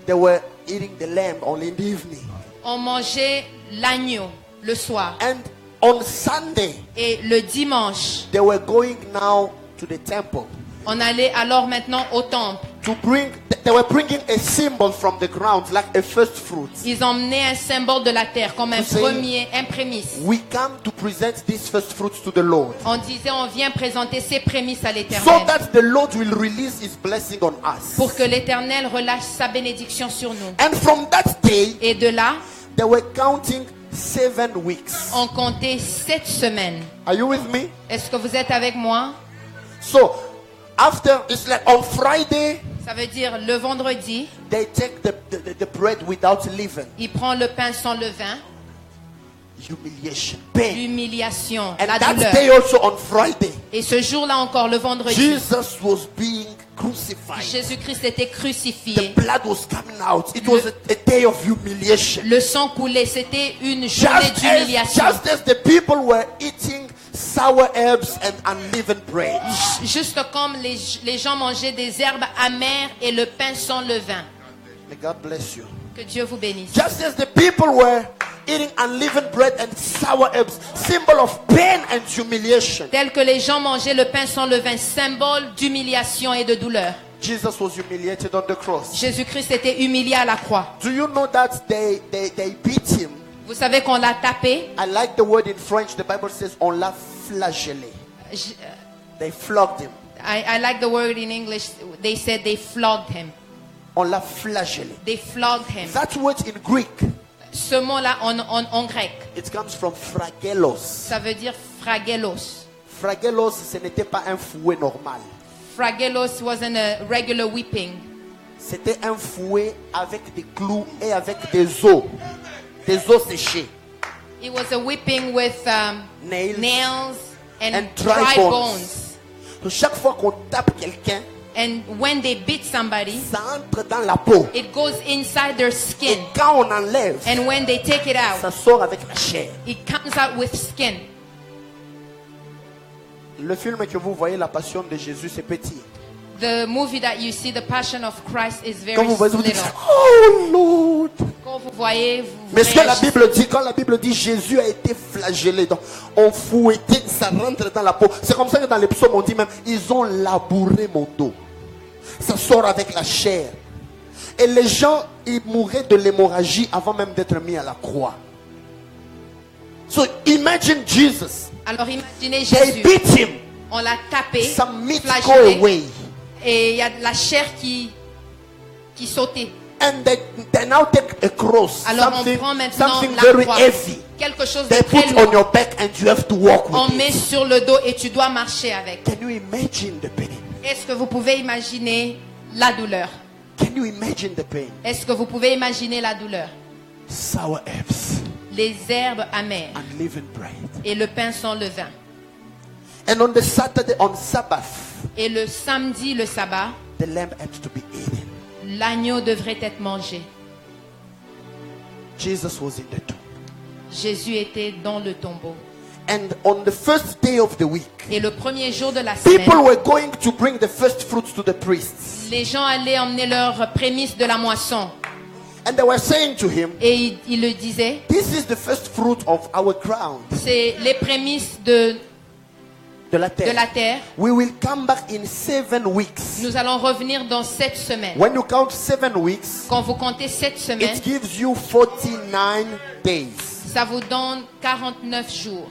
they were eating the lamb only in the evening. on mangeait l'agneau le soir. And on Sunday, Et le dimanche, they were going now to the temple on allait alors maintenant au temple. to bring, they were bringing a symbol from the ground, like a first fruit. Ils emmenaient un symbole de la terre, comme un Vous savez, premier, un prémisse. We come to present these first fruits to the Lord, On disait, on vient présenter ses prémices à so l'Éternel. that the Lord will release His blessing on us. Pour que l'Éternel relâche sa bénédiction sur nous. And from that day, Et de là, they were counting 7 weeks. on comptait 7 semaines. Are you with me? Est-ce que vous êtes avec moi? So, after, it's like on Friday, Ça veut dire le vendredi, they take the bread without leaven. il prend le pain sans levain, Humiliation, pain. l'humiliation, And la that douleur. day also on Friday, Et ce jour-là encore, le vendredi, Jesus was being crucified. Jésus-Christ était The crucifié. blood was coming out. It was a day of humiliation. Le sang coulait, c'était une journée d'humiliation. Just as the people were eating sour herbs and unleavened bread, Juste comme les gens mangeaient des herbes amères et le pain sans levain. may God bless you. Que Dieu vous bénisse. Just as the people were eating unleavened bread and sour herbs, symbol of pain and humiliation, Tel que les gens mangeaient le pain sans levain, symbole d'humiliation et de douleur. Jesus was humiliated on the cross. Jésus-Christ était humilié à la croix. Do you know that they beat him? Vous savez qu'on l'a tapé. I like the word in French. The Bible says on l'a flagellé. They flogged him. I like the word in English. They said they flogged him. On l'a flagellé. They flogged him. That word in Greek, Ce mot-là en grec, it comes from fragelos. ça veut dire fragelos. Fragelos, ce n'était pas un fouet normal. Fragelos wasn't a regular whipping. C'était un fouet avec des clous et avec des os séchés. It was a whipping with nails and dry dry bones. Donc, chaque fois qu'on tape quelqu'un, And when they beat somebody, ça entre dans la peau. it goes inside their Et skin. quand on enlève, And when they take it out, ça sort avec la chair. it comes out with skin. Le film que vous voyez, La Passion de Jésus, c'est petit. The movie that you see, The Passion of Christ, is Quand very vous voyez, vous dites, little. oh Lord. Quand vous voyez, vous Mais ce que la réagissez. Bible dit, quand la Bible dit Jésus a été flagellé, donc on fouettait, ça rentre dans la peau. C'est comme ça que dans les psaumes on dit même, ils ont labouré mon dos. Ça sort avec la chair. Et les gens, ils mouraient de l'hémorragie avant même d'être mis à la croix. So imagine Jesus. Alors imaginez They Jésus. beat him. On l'a tapé, Some meat go flagellé, away. et il y a de la chair qui sautait. And they now take a cross. Alors on prend maintenant Something la very croix, heavy. quelque chose de They très put on lourd. your back and you have to walk On with met it. sur le dos et tu dois marcher avec. Can you imagine the pain? Est-ce que vous pouvez imaginer la douleur? Can you imagine the pain? Est-ce que vous pouvez imaginer la douleur? Sour herbs, Les herbes amères unleavened bread. et le pain sans levain. And on the Saturday, on Sabbath, Et le samedi, le sabbat, the lamb had to be eaten. l'agneau devrait être mangé. Jesus was in the tomb. Jésus était dans le tombeau. And on the first day of the week, Et le premier jour de la people semaine, were going to bring the first fruits to the priests. les gens allaient emmener leurs prémices de la moisson. And they were saying to him, Et ils le disaient, this is the first fruit of our ground, c'est les prémices de de la la terre. terre. We will come back in 7 weeks. Nous allons revenir dans 7 semaines. When you count 7 weeks, Quand vous comptez 7 semaines, it gives you 49 days. ça vous donne 49 jours.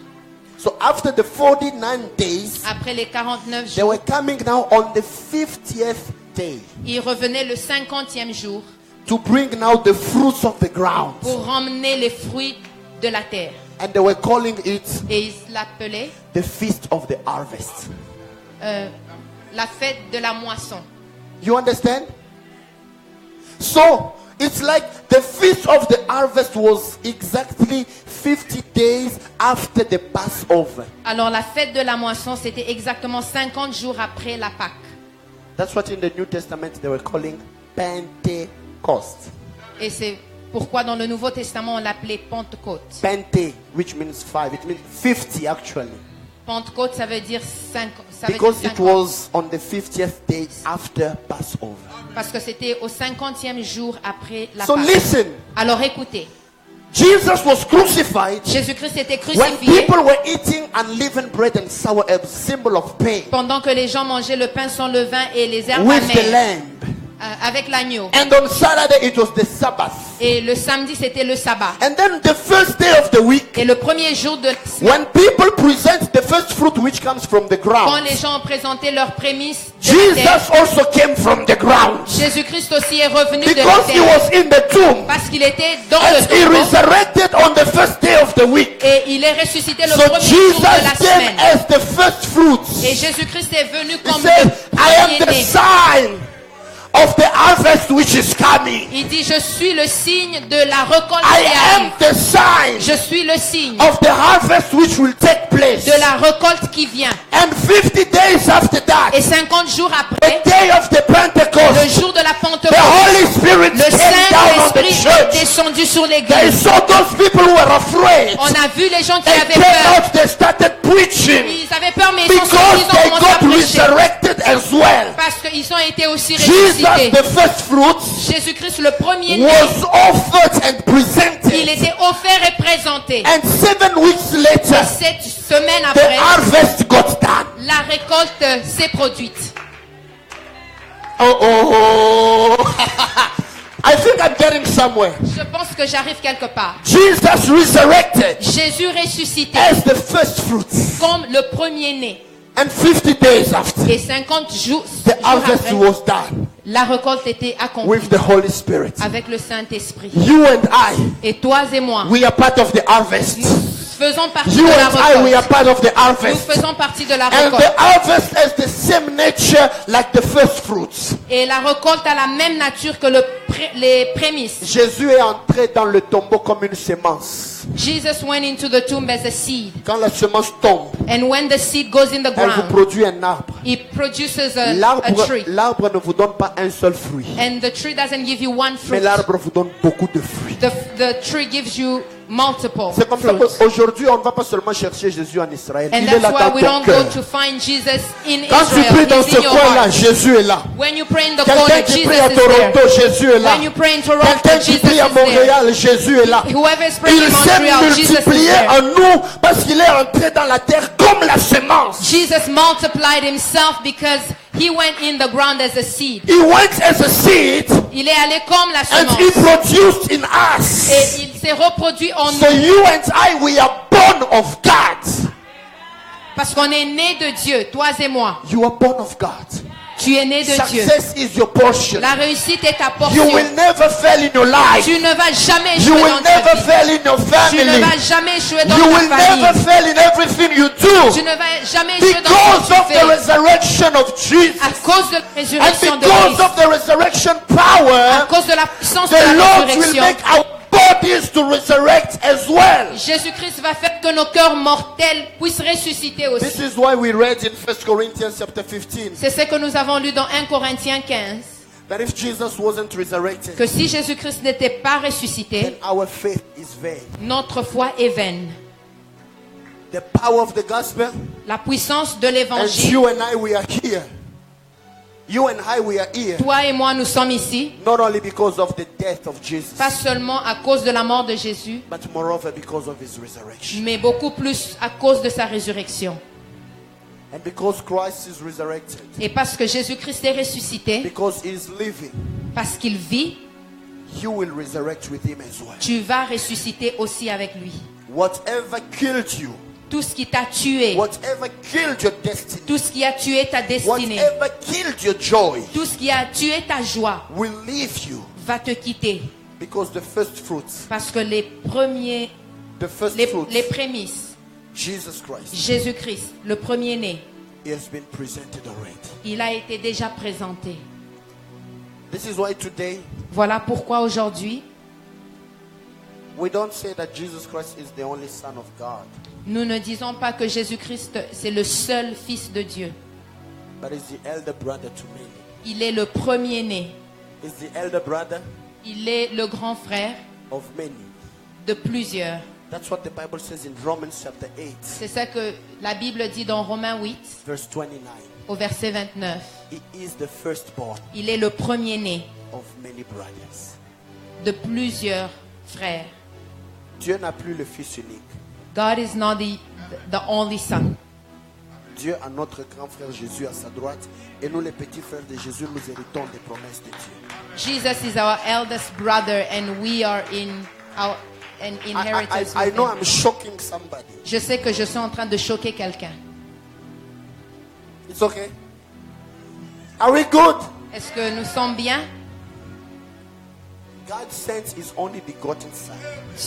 So after the 49 days, Après les 49 they jours, were coming now on the 50th day ils revenaient le 50e jour to bring now the fruits of the ground. pour ramener les fruits de la terre. And they were calling it Et ils l'appelaient the feast of the harvest. la fête de la moisson. You understand? So it's like The feast of the harvest was exactly 50 days after the Passover. Alors la fête de la moisson, c'était exactement 50 jours après la Pâque. That's what in the New Testament they were calling Pentecost. Et c'est pourquoi dans le Nouveau Testament on l'appelait Pentecôte. Pente, which means 5. It means 50 actually. Pentecôte, ça veut dire 5. Because it was on the 50th day after Passover. Parce que c'était au 50e jour après la So Pâque. listen, Alors écoutez, Jesus was crucified Jésus-Christ était when crucifié people were eating unleavened bread and sour herbs, symbol of pain, pendant que les gens mangeaient le pain sans levain et les herbes with the amères lamb. avec l'agneau. And on Saturday it was the Sabbath. Et le samedi, c'était le sabbat. And then the first day of the week, Et le premier jour de la semaine, when people present the first fruit which comes from the quand ground, les gens ont présenté leurs prémices de la terre, Jesus also came from the ground. Jésus-christ aussi est revenu de la Because he terre. was in the tomb. Parce qu'il était dans And le he tombeau. resurrected on the first day of the week. Et il est ressuscité le So premier jour de la Jesus came semaine. as the first fruits. Et Jésus-Christ est venu He comme said, le I am the premier-né. sign of the harvest which is coming. Il dit, je suis le signe de la récolte I qui am arrive. the sign Je suis le signe of the harvest which will take place. de la récolte qui vient. And 50 days after that, Et 50 jours the après, day of the le Pentecost, jour de la the Pentecôte, Holy Spirit le came down on the Saint-Esprit est church. descendu sur They l'église. saw those people who were afraid. On a vu les gens qui They avaient came peur. out, they started preaching. Ils avaient peur, mais ils ont Because sorti, ils they ont commencé à got prêcher. resurrected as well. Parce qu'ils ont été aussi Jesus, ressuscités. the first fruits, Jésus-Christ, le premier-né, was offered and il presented. était offert et présenté. And 7 weeks Et later, 7 semaines the après, harvest got done. la récolte s'est produite. Oh. I think I'm getting somewhere. Je pense que j'arrive quelque part. Jesus resurrected Jésus ressuscité as the first fruits. comme le premier-né. And 50 days after, Et 50 jours the après, harvest was done la récolte était accomplie with the Holy Spirit. avec le Saint-Esprit. You and I, Et toi et moi, we are part of the harvest. nous faisons partie You de la and I, we are récolte. part of the Nous harvest. faisons partie de la And récolte. the harvest has the same nature like the first fruits. Et la récolte a la même nature que les prémices. Jésus est entré dans le tombeau comme une semence. Jesus went into the tomb as a seed. Quand la semence tombe, And when the seed goes in the elle vous ground, produit un arbre. it produces a tree. L'arbre ne vous donne pas un seul fruit, And the tree doesn't give you one mais fruit. l'arbre vous donne beaucoup de fruits. The tree gives you multiple C'est comme ça fruits. qu'aujourd'hui, on ne va pas seulement chercher Jésus en Israël. And Il est là that's why dans we ton don't go cœur. to find Jesus in Quand tu pries Israel. dans He's ce in your coin-là, heart. Jésus est là. When you pray in the Quelqu'un corner, qui Jesus prie à is there. Toronto, Jésus est là. When you pray in Toronto, Quelqu'un qui Jesus prie à is there. Montréal, Jésus est là. Whoever is praying Il in s'est Montreal, Jesus is multiplié there. en nous parce qu'il est entré dans la terre comme la semence. Jesus multiplied himself because he went in the ground as a seed. He went as a seed Il est allé comme la and he semence. produced in us. Et il s'est reproduit en So nous. you and I, we are born of God. Parce qu'on est né de Dieu, toi et moi. You are born of God. Tu es né de Dieu. Success is your portion. La réussite est ta You portion. will never fail in your life. Tu ne vas jamais You échouer will dans ta never vie. fail in your Tu ne family. vas jamais échouer dans You ta will never famille. fail in everything you Tu do ne vas jamais échouer dans because ce que of tu the fais. resurrection of Jesus. À cause de la And résurrection de because Christ. of the resurrection À power, cause de la puissance de the la Lord will résurrection. make our bodies to resurrect as well. Jésus-Christ va faire que nos cœurs mortels puissent ressusciter aussi. This is why we read in 1 Corinthians chapter 15 C'est ce que nous avons lu dans 1 Corinthiens 15. that if Jesus wasn't resurrected, Que si Jésus-Christ n'était pas ressuscité, then our faith is vain. notre foi est vaine. The power of the gospel, La puissance de and l'évangile. you and I, we are here. You and I, we are here. Toi et moi, nous sommes ici, Not only because of the death of Jesus, pas seulement à cause de la mort de Jésus, but moreover because of his resurrection. mais beaucoup plus à cause de sa résurrection. And because Christ is resurrected, Et parce que Jésus-Christ est ressuscité, because he is living, parce qu'il vit, you will resurrect with him as well. tu vas ressusciter aussi avec lui. Whatever killed you, Tout ce qui t'a tué, whatever killed your destiny, tout ce qui a tué ta destinée, whatever killed your joy, tout ce qui a tué ta joie will leave you va te quitter. because the first fruits, Parce que les premiers, the first les fruits, prémices, Jesus Christ, Jésus-Christ, le premier-né, he has been presented already. il a été déjà présenté. This is why today Voilà pourquoi aujourd'hui, We don't say that Jesus Christ is the only Son of God, Nous ne disons pas que Jésus-Christ, c'est le seul Fils de Dieu. but he's the elder brother to many. Il est le premier-né. He's the elder brother Il est le grand frère of many. de plusieurs. That's what the Bible says in Romans chapter 8, C'est ça que la Bible dit dans Romains 8, verse 29. au verset 29. He is the firstborn Il est le premier-né of many brothers. de plusieurs frères. Dieu n'a plus le Fils unique. God is not the only son. Dieu a notre grand frère Jésus à sa droite, et nous les petits frères de Jésus, nous héritons des promesses de Dieu. Jesus is our eldest brother and we are in our an inheritance I with know him. I'm shocking somebody. Je sais que je suis en train de choquer quelqu'un. It's okay. Are we good? Est-ce que nous sommes bien? God sent his only begotten Son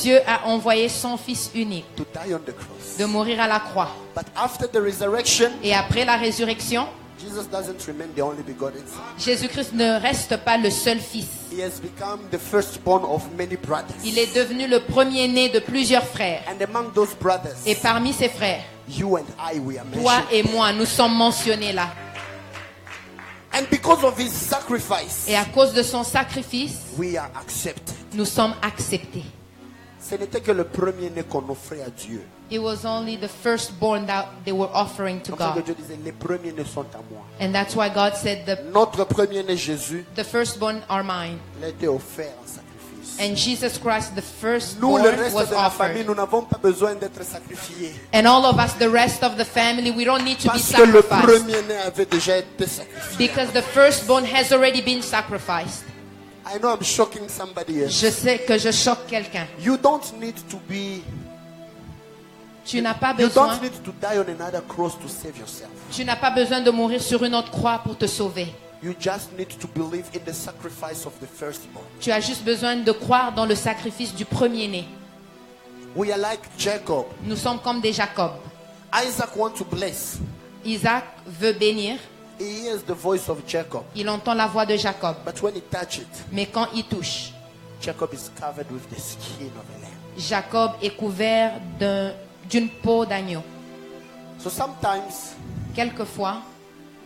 Dieu a envoyé son Fils unique to die on the cross. de mourir à la croix. But after the resurrection, Et après la résurrection, Jesus doesn't remain the only begotten Son. Jésus-Christ ne reste pas le seul Fils. He has become the firstborn of many brothers. Il est devenu le premier-né de plusieurs frères. And among those brothers, Et parmi ses frères, you and I, we are toi mentioned. et moi, nous sommes mentionnés là. And because of his sacrifice, Et à cause de son sacrifice, we are accepted. nous sommes acceptés. Ce n'était que le premier-né qu'on offrait à Dieu. It was only the firstborn that they were offering to Comme ça que God. Dieu disait, les premiers-nés sont à moi. And that's why God said Notre premier-né Jésus, the firstborn are mine. il a été offert en sacrifice. And Jesus Christ, the Nous, firstborn, le reste was de la famille, offered. nous n'avons pas besoin d'être sacrifiés. And all of us, the rest of the family, we don't need to be Parce que le sacrificed. premier-né avait déjà été sacrifié. Because the firstborn has already been sacrificed. I know I'm shocking somebody here. Je sais que je choque quelqu'un. You don't need to be... Tu n'as pas You besoin, don't need to die on another cross to save yourself. tu n'as pas besoin de mourir sur une autre croix pour te sauver. You just need to believe in the sacrifice of the firstborn. Tu as juste besoin de croire dans le sacrifice du premier-né. We are like Jacob. Nous sommes comme des Jacob. Isaac wants to bless. Isaac veut bénir. He hears the voice of Jacob. Il entend la voix de Jacob. But when he touches it, Mais quand il touche, Jacob is covered with the skin of a lamb. Jacob est couvert d'une peau d'agneau. So sometimes Quelquefois,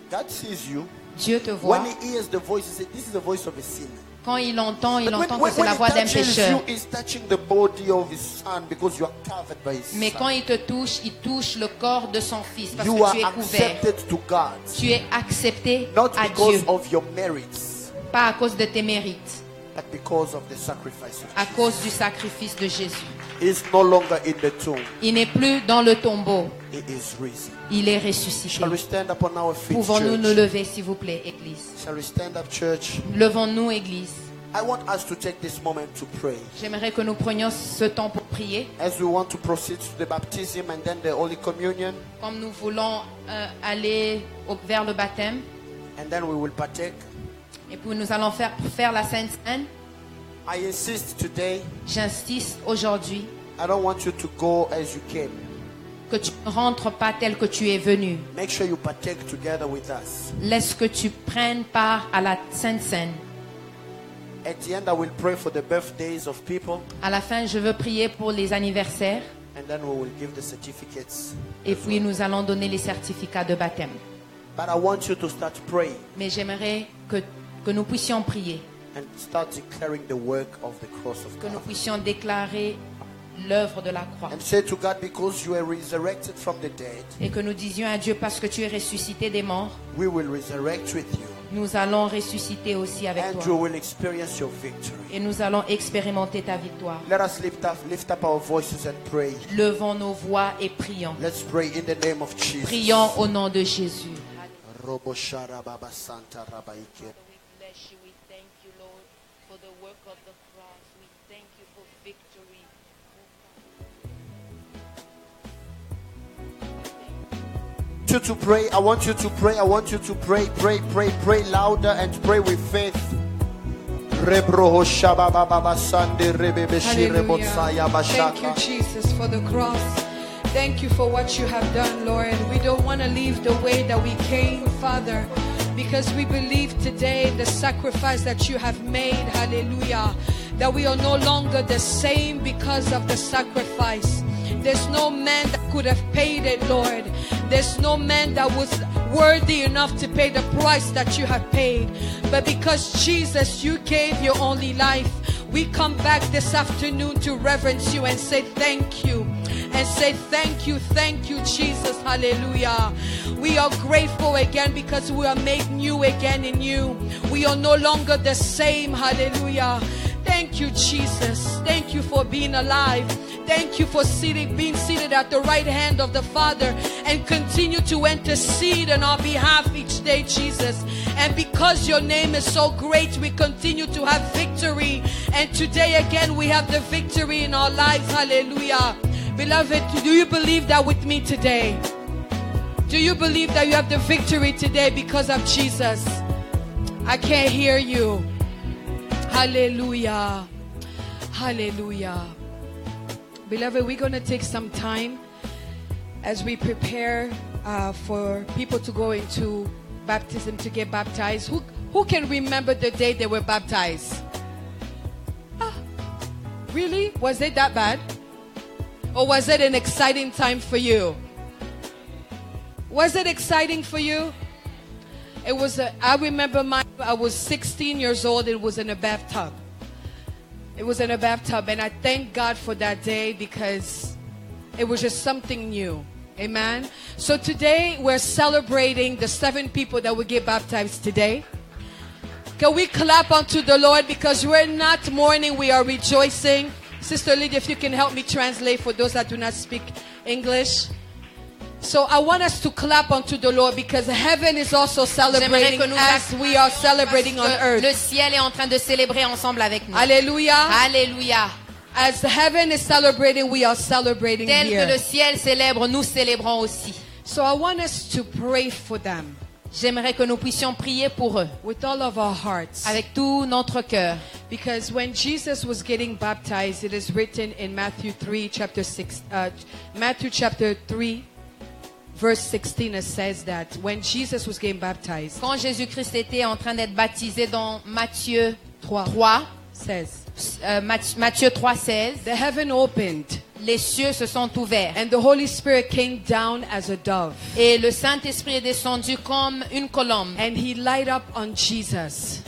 God sees you. Dieu te voit. When he hears the voice, he says, this is the voice of a sinner. Quand il entend But que c'est la voix d'un he pécheur. you, he's touching the body of his son because you are covered by his Mais son. quand il te touche, il touche le corps de son fils parce You que are tu es couvert. accepted to God. Tu es accepté Not à because Dieu, of your merits, pas à cause de tes mérites, but because of the sacrifice of à Jesus. cause du sacrifice de Jésus. He's no longer in the tomb. Il n'est plus dans le tombeau, He is risen. il est ressuscité. Shall we stand up on our feet, Pouvons-nous nous church? lever, s'il vous plaît, Église? Shall we stand up, church? Levons-nous, Église. I want us to take this moment to pray. J'aimerais que nous prenions ce temps pour prier, As we want to proceed to the baptism and then the Holy Communion, comme nous voulons aller vers le baptême. and then we will partake. Et puis nous allons faire la Sainte Seine. I insist today, J'insiste aujourd'hui I don't want you to go as you came. que tu ne rentres pas tel que tu es venu. Make sure you partake together with us. Laisse que tu prennes part à la Sainte Seine. At the end, I will pray for the birthdays of people, À la fin, je veux prier pour les anniversaires and then we will give the certificates. et puis nous allons donner les certificats de baptême. But I want you to start praying Mais j'aimerais que nous puissions prier, and start declaring the work of the cross of que nous God. puissions déclarer l'œuvre de la croix And say to God, because you are resurrected from the dead, et que nous disions à Dieu, parce que tu es ressuscité des morts, we will resurrect with you, nous allons ressusciter aussi avec and you toi will experience your victory. et nous allons expérimenter ta victoire. Let us lift up our voices and pray. Levons nos voix et prions. Let's pray in the name of Jesus. Prions au nom de Jésus. Robo shara baba santa rabaike. We bless you. We thank you, Lord, for the work of the cross. We thank you for victory. To pray, I want you to pray. I want you to pray, pray louder and pray with faith. Rebroho shaba baba sande rebebe shire botsaya Thank you, bashaka. Jesus, for the cross. Thank you for what you have done, Lord. We don't want to leave the way that we came, Father, because we believe today the sacrifice that you have made. Hallelujah. that we are no longer the same because of the sacrifice. There's no man that could have paid it, Lord. There's no man that was worthy enough to pay the price that you have paid. But because Jesus, you gave your only life, we come back this afternoon to reverence you and say thank you. And say thank you, Jesus, hallelujah. We are grateful again because we are made new again in you. We are no longer the same, hallelujah. Thank you, Jesus. Thank you for being alive. Thank you for being seated at the right hand of the Father and continue to intercede on our behalf each day, Jesus. And because your name is so great, we continue to have victory. And today again, we have the victory in our lives, hallelujah. Beloved, do you believe that with me today? Do you believe that you have the victory today because of Jesus? I can't hear you. Hallelujah. Hallelujah. Beloved, we're going to take some time as we prepare for people to go into baptism, to get baptized. Who can remember the day they were baptized? Really? Was it that bad? Or was it an exciting time for you? Was it exciting for you? It was. I remember I was 16 years old. It was in a bathtub. It was in a bathtub, and I thank God for that day because it was just something new. Amen. So today we're celebrating the 7 people that will get baptized today. Can we clap unto the Lord because we're not mourning, we are rejoicing. Sister Lydia, if you can help me translate for those that do not speak English. So I want us to clap unto the Lord because heaven is also celebrating as we are celebrating on earth. Le ciel est en train de célébrer ensemble avec nous. Alléluia. Alléluia. As heaven is celebrating, we are celebrating Tel here. que le ciel célèbre, nous célébrons aussi. So I want us to pray for them. J'aimerais que nous puissions prier pour eux with all of our hearts. avec tout notre cœur. Because when Jesus was getting baptized, it is written in Matthew chapter 3, verse 16, it says that when Jesus was getting baptized, Quand Jésus-Christ était en train d'être baptisé dans Matthieu 3, says, Matthieu 3:16, the heaven opened les cieux se sont ouverts and the Holy Spirit came down as a dove. et le Saint-Esprit est descendu comme une colombe. And he light up on Jesus.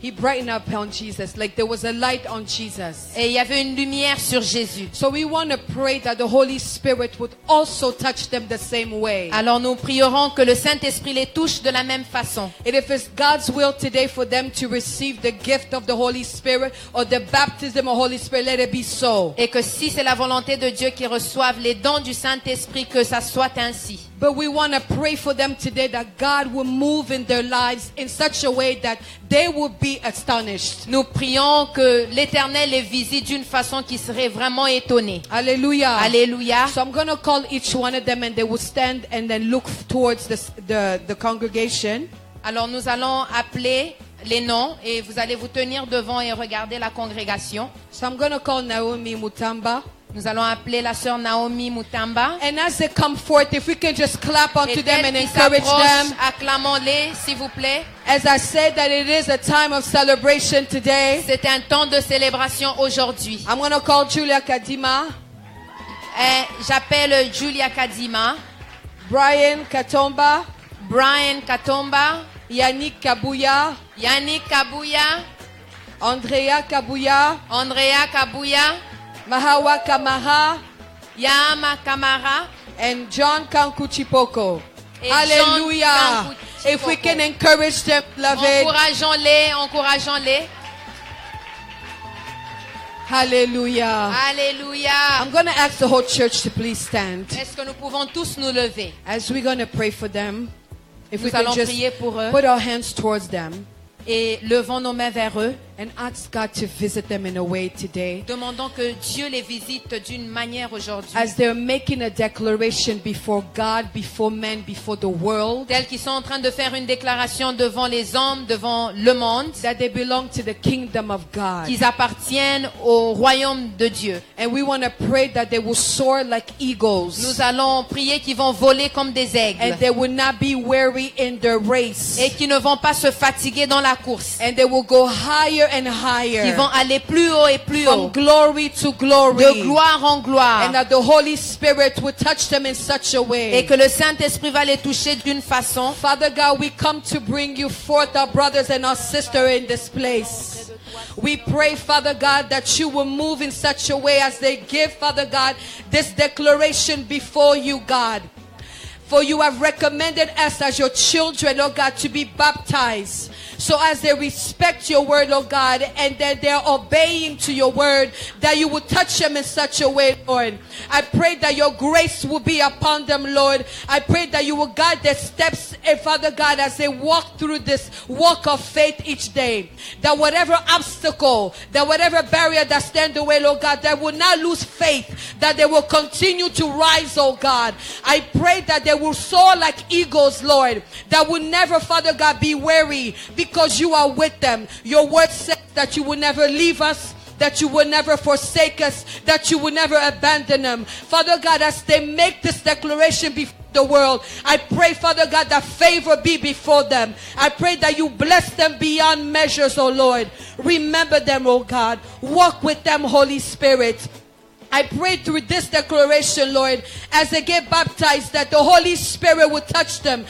He brightened up on Jesus, like there was a light on Jesus. Et il y avait une lumière sur Jésus. So we want to pray that the Holy Spirit would also touch them the same way. Alors nous prierons que le Saint-Esprit les touche de la même façon. And if it's God's will today for them to receive the gift of the Holy Spirit or the baptism of the Holy Spirit, let it be so. Et que si c'est la volonté de Dieu qu'ils reçoivent les dons du Saint-Esprit, que ça soit ainsi. But we want to pray for them today that God will move in their lives in such a way that they will be astonished. Nous prions que l'Éternel les visite d'une façon qui serait vraiment étonnée. Hallelujah. Alléluia. So I'm going to call each one of them and they will stand and then look towards the congregation. Alors nous allons appeler les noms et vous allez vous tenir devant et regarder la congrégation. So I'm going to call Naomi Mutamba. Nous allons appeler la sœur Naomi Mutamba. And as they come forth, if we can just clap onto Et them and tels qu'ils encourage s'approchent, them. acclamons-les, s'il vous plaît. As I said that it is a time of celebration today. C'est un temps de célébration aujourd'hui. I'm going to call Julia Kadima, J'appelle Julia Kadima, Brian Katomba, Brian Katomba, Yannick Kabuya, Yannick Kabuya, Andrea Kabuya, Andrea Kabuya, Mahawa Kamaha, Yama Kamara, and John Kankuchipoko. et Hallelujah. John Kankuchipoko. If we can encourage them, beloved. Encourageons-les, encourageons-les. Hallelujah. Alléluia. I'm going to ask the whole church to please stand Est-ce que nous pouvons tous nous lever? as we're going to pray for them. If we Nous can allons just prier pour eux put our hands towards them et levons nos mains vers eux. and ask God to visit them in a way today Demandons que Dieu les visite d'une manière aujourd'hui. as they're making a declaration before God, before men, before the world, Tels qu'ils sont en train de faire une déclaration devant les hommes, devant le monde, that they belong to the kingdom of God. qu'ils appartiennent au royaume de Dieu. And we want to pray that they will soar like eagles Nous allons prier qu'ils vont voler comme des aigles and they will not be weary in their race et qu'ils ne vont pas se fatiguer dans la course and they will go higher higher and qui higher. vont aller plus haut et plus From haut, glory to de glory. gloire en gloire, And that the Holy Spirit will touch them in such a et way. que le Saint-Esprit va les toucher d'une façon. Father God, we come to bring you forth, our brothers and our sisters in this place. We pray, Father God, that you will move in such a way as they give, Father God, this declaration before you, God. For you have recommended us as your children, oh God, to be baptized. So as they respect your word, oh God, and that they're obeying to your word, that you will touch them in such a way, Lord. I pray that your grace will be upon them, Lord. I pray that you will guide their steps, Father God, as they walk through this walk of faith each day. That whatever obstacle, that whatever barrier that stand the way, Lord God, they will not lose faith, that they will continue to rise, oh God. I pray that they will soar like eagles, Lord, that will never, Father God, be weary, because you are with them. Your word says that you will never leave us, that you will never forsake us, that you will never abandon them. Father God, as they make this declaration before the world, I pray, Father God, that favor be before them. I pray that you bless them beyond measures, oh Lord. Remember them, oh God. Walk with them, Holy Spirit. I pray through this declaration, Lord, as they get baptized, that the Holy Spirit will touch them.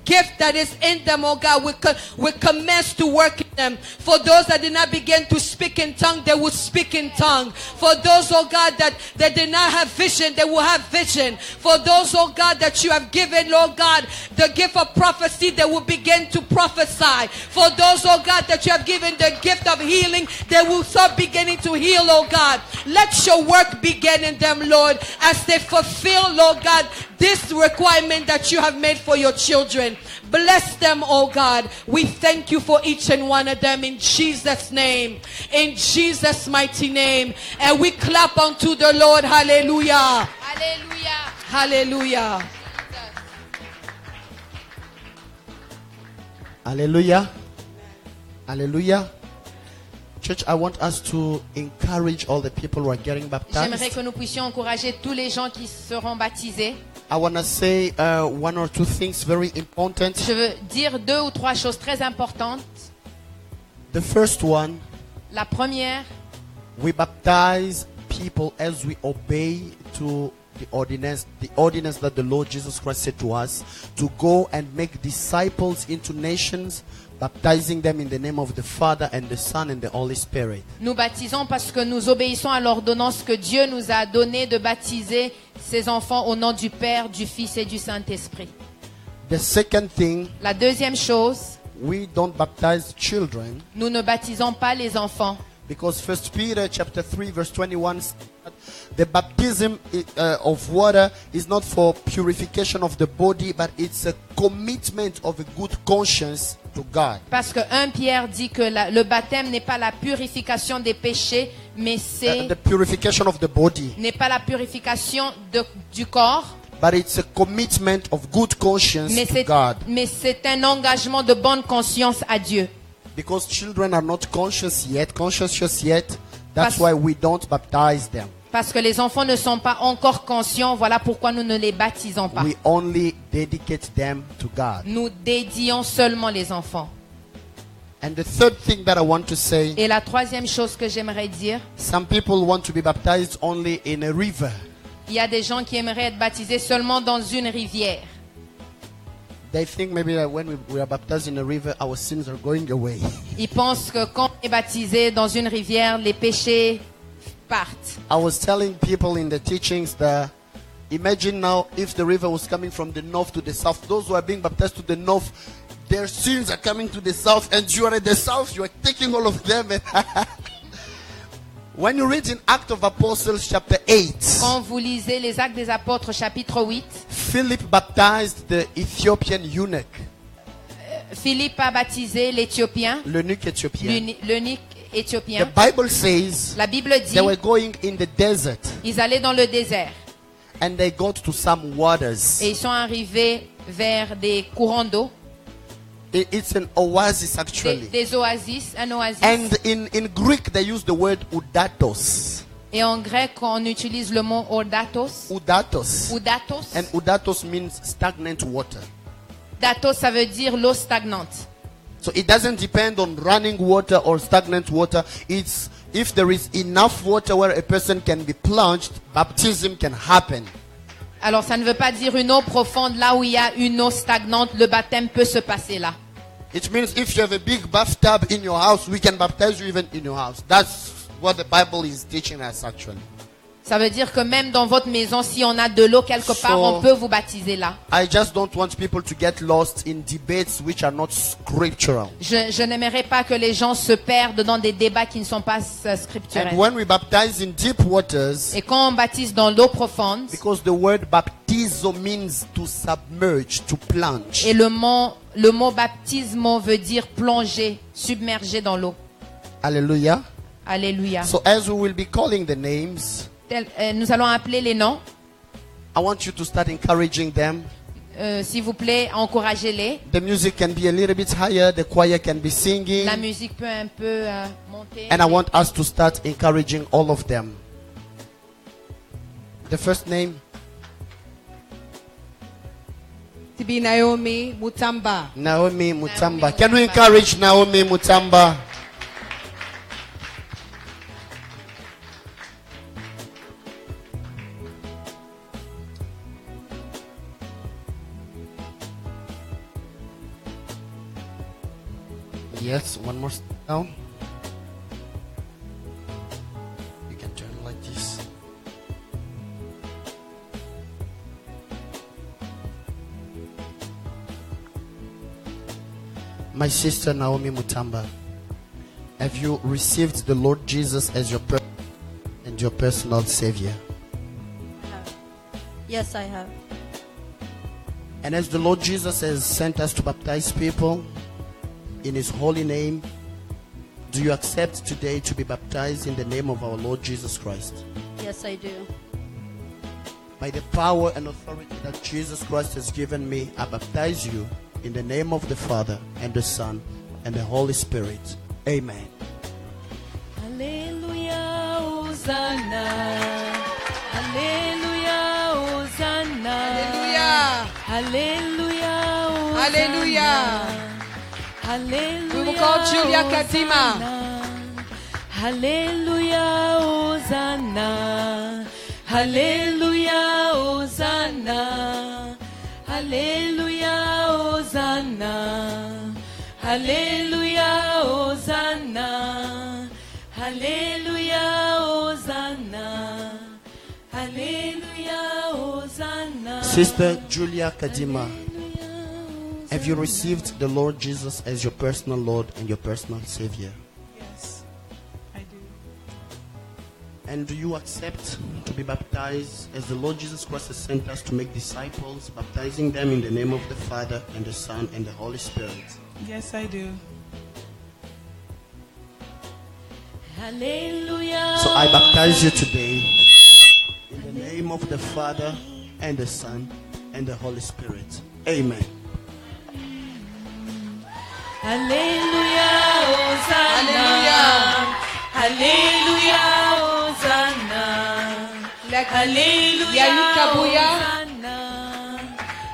Gift that is in them, oh God, will commence to work in them. For those that did not begin to speak in tongue, they will speak in tongue. For those, oh God, that did not have vision, they will have vision. For those, oh God, that you have given, Lord God, the gift of prophecy, they will begin to prophesy. For those, oh God, that you have given the gift of healing, they will start beginning to heal, oh God. Let your work begin in them, Lord, as they fulfill, Lord God, this requirement that you have made for your children. Bless them, oh God. We thank you for each and one of them in Jesus' name. In Jesus' mighty name. And we clap unto the Lord. Hallelujah. Alléluia. Hallelujah. Hallelujah. Hallelujah. Church, I want us to encourage all the people who are getting J'aimerais baptized. que nous puissions encourager tous les gens qui seront baptisés. I want to say one or two things very important. Je veux dire 2 ou 3 choses très importantes. The first one, La première, we baptize people as we obey to the ordinance that the Lord Jesus Christ said to us, to go and make disciples into nations, baptizing them in the name of the Father and the Son and the Holy Spirit. nous baptisons parce que nous obéissons à l'ordonnance que Dieu nous a donnée de baptiser ses enfants au nom du Père, du Fils et du Saint-Esprit. The second thing, La deuxième chose, we don't baptize children nous ne baptisons pas les enfants. because 1 Peter chapter 3 verse 21 says that the baptism of water is not for purification of the body, but it's a commitment of a good conscience to God. Parce que 1 Pierre dit que le baptême n'est pas la purification des péchés, mais The purification of the body, n'est pas la purification du corps, but it's a commitment of good conscience to God. mais c'est un engagement de bonne conscience à Dieu. Because children are not conscious yet, that's Pas- why we don't baptize them. Parce que les enfants ne sont pas encore conscients, voilà pourquoi nous ne les baptisons pas. We only dedicate them to God. Nous dédions seulement les enfants. And the third thing that I want to say, Et la troisième chose que j'aimerais dire, some people want to be baptized only in a river. il y a des gens qui aimeraient être baptisés seulement dans une rivière. They think maybe that when we are baptized in a river, our sins are going away. Ils pensent que quand on est baptisé dans une rivière, les péchés partent. I was telling people in the teachings that imagine now if the river was coming from the north to the south. Those who are being baptized to the north, their sins are coming to the south, and you are at the south, you are taking all of them. And when you read in Acts of Apostles chapter 8, Quand vous lisez les Actes des Apôtres chapitre 8, Philip baptized the Ethiopian eunuch, Philippe a baptisé l'Éthiopien, l'eunuque éthiopien. l'eunuque The éthiopien. Bible says La Bible dit, they were going in the desert ils allaient dans le désert and they got to some waters. et ils sont arrivés vers des courants d'eau, It's an oasis actually. des oasis, un oasis. And in Greek they use the word udatos. Et en grec, on utilise le mot odatos. Udatos. Oudatos. And udatos means stagnant water. Datos, ça veut dire l'eau stagnante. So it doesn't depend on running water or stagnant water. It's if there is enough water where a person can be plunged, baptism can happen. Alors ça ne veut pas dire une eau profonde, là où il y a une eau stagnante, le baptême peut se passer là. It means if you have a big bathtub in your house, we can baptize you even in your house. That's what the Bible is teaching us actually. Ça veut dire que même dans votre maison, si on a de l'eau quelque part, on peut vous baptiser là. I just don't want people to get lost in debates which are not scriptural. Je n'aimerais pas que les gens se perdent dans des débats qui ne sont pas scripturels. And when we baptize in deep waters, Et quand on baptise dans l'eau profonde, because the word baptizo means to submerge, to plunge. et le mot baptismo veut dire plonger, submerger dans l'eau. Hallelujah. Alléluia. So as we will be calling the names, Nous allons appeler les noms. I want you to start encouraging them. S'il vous plaît, encouragez-les. The music can be a little bit higher, the choir can be singing. La musique peut un peu monter. And I want us to start encouraging all of them. The first name, To be Naomi Mutamba. Naomi Mutamba. Can we encourage Naomi Mutamba? Yes, one more step down. You can turn like this. My sister Naomi Mutamba, have you received the Lord Jesus as your and your personal Savior? Yes, I have. And as the Lord Jesus has sent us to baptize people in His holy name, do you accept today to be baptized in the name of our Lord Jesus Christ? Yes, I do. By the power and authority that Jesus Christ has given me, I baptize you in the name of the Father and the Son and the Holy Spirit. Amen. Hallelujah, Hosanna. Hallelujah, Hosanna. Hallelujah. Hallelujah, Hallelujah. Hallelujah. We will call Julia Kadima. Hallelujah, Hosanna. Hallelujah, Hosanna. Hallelujah, Hosanna. Hallelujah, Hosanna. Hallelujah, Hosanna. Hallelujah, Hosanna. Sister Julia Kadima, have you received the Lord Jesus as your personal Lord and your personal Savior? Yes, I do. And do you accept to be baptized as the Lord Jesus Christ has sent us to make disciples, baptizing them in the name of the Father and the Son and the Holy Spirit? Yes, I do. Hallelujah. So I baptize you today in the name of the Father and the Son and the Holy Spirit. Amen. Hallelujah, Hosanna. Hallelujah, Hosanna. Hallelujah, Hosanna.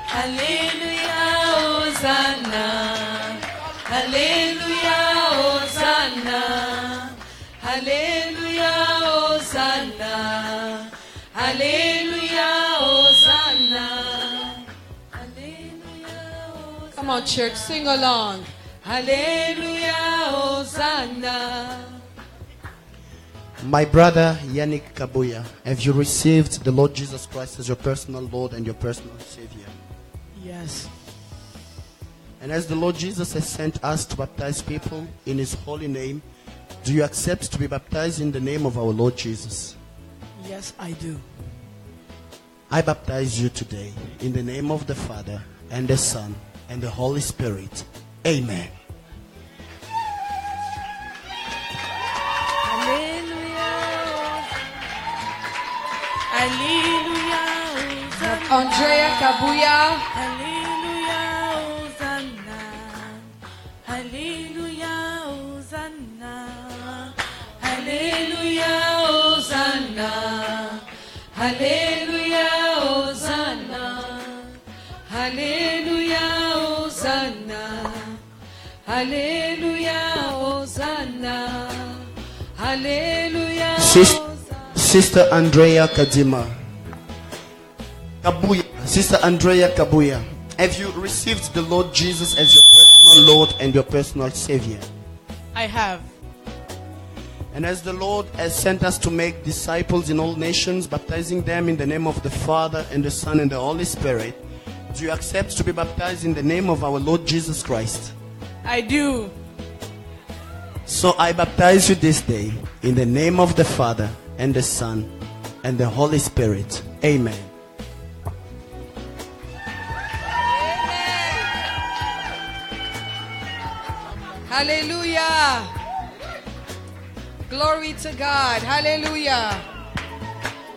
Hallelujah, Hosanna. Hallelujah, Hosanna. Hallelujah, Hosanna. Hallelujah, Hosanna. Hallelujah. Come on, church, sing along. Hallelujah, Hosanna. My brother Yannick Kabuya, have you received the Lord Jesus Christ as your personal Lord and your personal Savior? Yes. And as the Lord Jesus has sent us to baptize people in His holy name, do you accept to be baptized in the name of our Lord Jesus? Yes, I do. I baptize you today in the name of the Father and the Son and the Holy Spirit. Amen. Hallelujah, Andrea Kabuya. Hallelujah, Hosanna. Hallelujah, Hosanna. Hallelujah, Hosanna. Hallelujah, Hosanna. Hallelujah, Hosanna. Hallelujah, Hosanna. Hallelujah. Sister Andrea Kadima. Kabuya. Sister Andrea Kabuya. Have you received the Lord Jesus as your personal Lord and your personal Savior? I have. And as the Lord has sent us to make disciples in all nations, baptizing them in the name of the Father and the Son and the Holy Spirit, do you accept to be baptized in the name of our Lord Jesus Christ? I do. So I baptize you this day in the name of the Father and the Son and the Holy Spirit. Amen. Hallelujah. Glory to God. Hallelujah.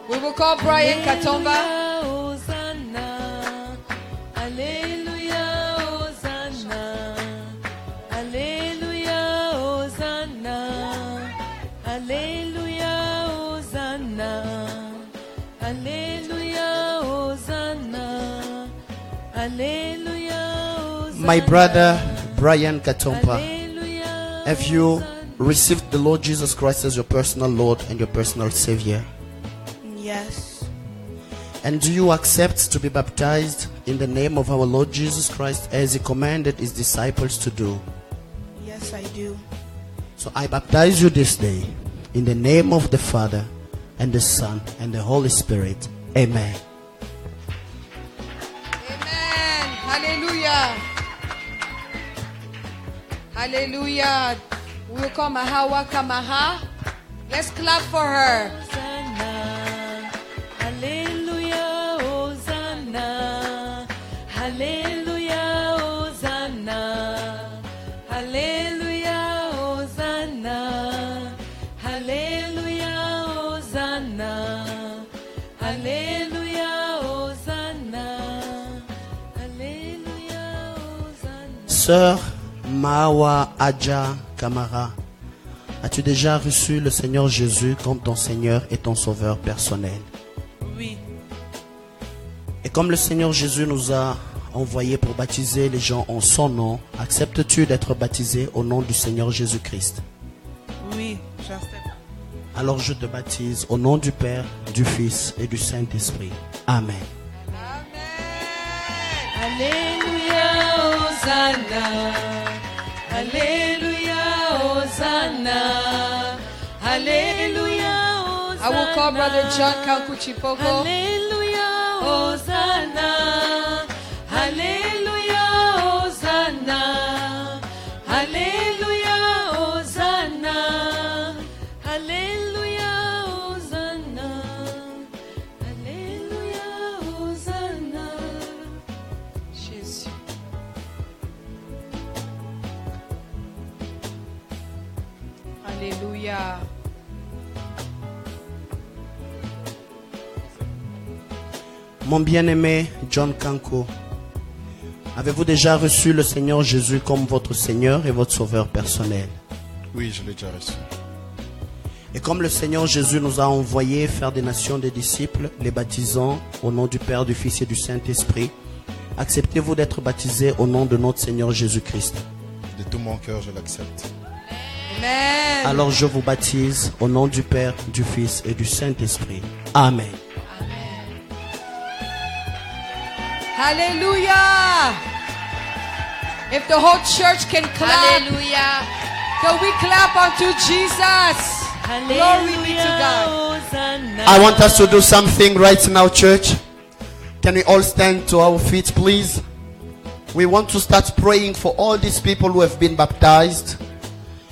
We will call Brian Katomba. Hosanna. Hallelujah, Hosanna. Hallelujah, Hosanna. Hallelujah, Hosanna. Hallelujah, Hosanna. Hallelujah, Hosanna. My brother Brian Katomba, have you received the Lord Jesus Christ as your personal Lord and your personal Savior? Yes. And do you accept to be baptized in the name of our Lord Jesus Christ as He commanded His disciples to do? Yes, I do. So I baptize you this day in the name of the Father and the Son and the Holy Spirit. Amen. Amen. Hallelujah. Hallelujah. We will call Mahawa Kamaha. Let's clap for her. Hosanna. Hallelujah, Hosanna. Hallelujah, Hosanna. Hallelujah, Hosanna. Hallelujah, Hosanna. Hallelujah, Hosanna. Hallelujah, Hosanna. Sœur Mawa Adja Kamara, as-tu déjà reçu le Seigneur Jésus comme ton Seigneur et ton Sauveur personnel? Oui. Et comme le Seigneur Jésus nous a envoyés pour baptiser les gens en son nom, acceptes-tu d'être baptisé au nom du Seigneur Jésus-Christ? Oui, j'accepte. Alors je te baptise au nom du Père, du Fils et du Saint-Esprit. Amen. Hallelujah, Hosanna. Hallelujah, Hosanna. Hallelujah, Hosanna. I will call Brother John Kankuchipoko. Hallelujah, Hosanna. Hallelujah, Hosanna. Hallelujah, Hosanna. Hallelujah, Hosanna. Hallelujah, Hosanna. Jésus. Alléluia. Mon bien-aimé John Kanko, avez-vous déjà reçu le Seigneur Jésus comme votre Seigneur et votre Sauveur personnel? Oui, je l'ai déjà reçu. Et comme le Seigneur Jésus nous a envoyés faire des nations des disciples, les baptisant au nom du Père, du Fils et du Saint-Esprit, acceptez-vous d'être baptisés au nom de notre Seigneur Jésus-Christ? De tout mon cœur, je l'accepte. Amen. Alors je vous baptise au nom du Père, du Fils et du Saint-Esprit. Amen. Hallelujah. If the whole church can clap, Hallelujah. can we clap unto Jesus? Glory be to God. Hosanna. I want us to do something right now, church. Can we all stand to our feet, please? We want to start praying for all these people who have been baptized.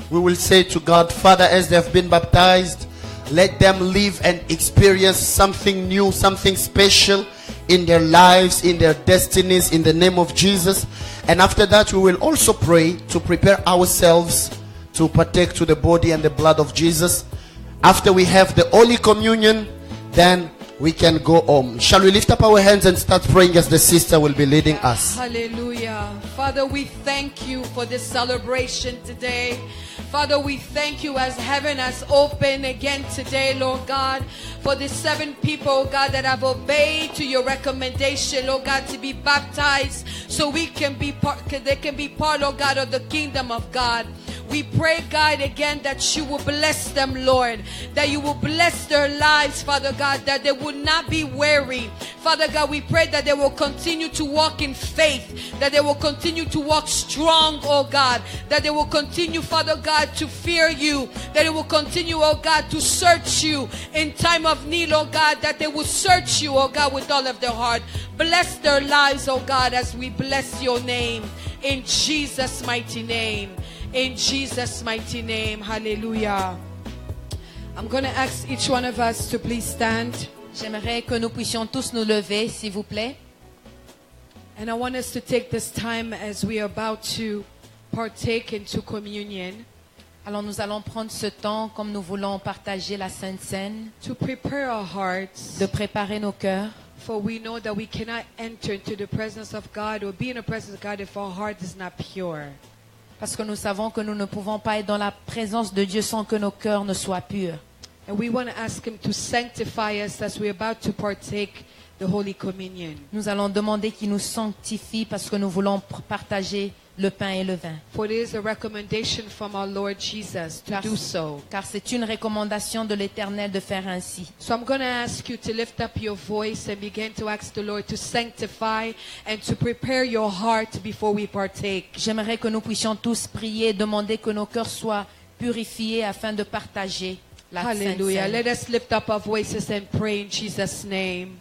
We will say to God, Father, as they have been baptized, let them live and experience something new, something special in their lives, in their destinies, in the name of Jesus. And after that, we will also pray to prepare ourselves to partake to the body and the blood of Jesus. After we have the Holy Communion, then we can go home. Shall we lift up our hands and start praying as the sister will be leading us? Hallelujah. Father, we thank you for this celebration today. Father, we thank you as heaven has opened again today, Lord God, for the 7 people, oh God, that have obeyed to your recommendation, Lord God, to be baptized so we can be part, they can be part, Lord God, of the kingdom of God. We pray, God, again that you will bless them, Lord, that you will bless their lives, Father God, that they will not be weary. Father God, we pray that they will continue to walk in faith, that they will continue to walk strong, oh God, that they will continue, Father God, to fear you, that they will continue, oh God, to search you in time of need, oh God, that they will search you, oh God, with all of their heart. Bless their lives, oh God, as we bless your name, in Jesus' mighty name. In Jesus' mighty name. Hallelujah. I'm going to ask each one of us to please stand. J'aimerais que nous puissions tous nous lever, s'il vous plaît. And I want us to take this time as we are about to partake into communion Alors nous allons prendre ce temps comme nous voulons partager la Sainte Seine, to prepare our hearts. de préparer nos cœurs. For we know that we cannot enter into the presence of God or be in the presence of God if our heart is not pure. Parce que nous savons que nous ne pouvons pas être dans la présence de Dieu sans que nos cœurs ne soient purs. And we want to ask Him to sanctify us as we're about to partake the Holy Communion. Nous allons demander qu'il nous sanctifie parce que nous voulons partager le pain et le vin. For it is a recommendation from our Lord Jesus to do so. Car c'est une recommandation de l'Éternel de faire ainsi. So I'm going to ask you to lift up your voice and begin to ask the Lord to sanctify and to prepare your heart before we partake. J'aimerais que nous puissions tous prier et demander que nos cœurs soient purifiés afin de partager la Sainte Hallelujah. Seine. Let us lift up our voices and pray in Jesus' name.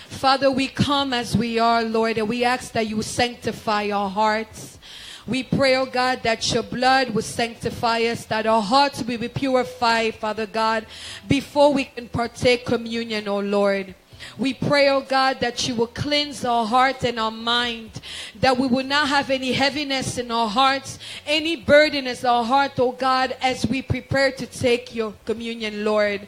Father, we come as we are, Lord, and we ask that you sanctify our hearts. We pray, oh God, that your blood will sanctify us, that our hearts will be purified, Father God, before we can partake communion, oh Lord. We pray, oh God, that you will cleanse our heart and our mind, that we will not have any heaviness in our hearts, any burden in our heart, oh God, as we prepare to take your communion, Lord.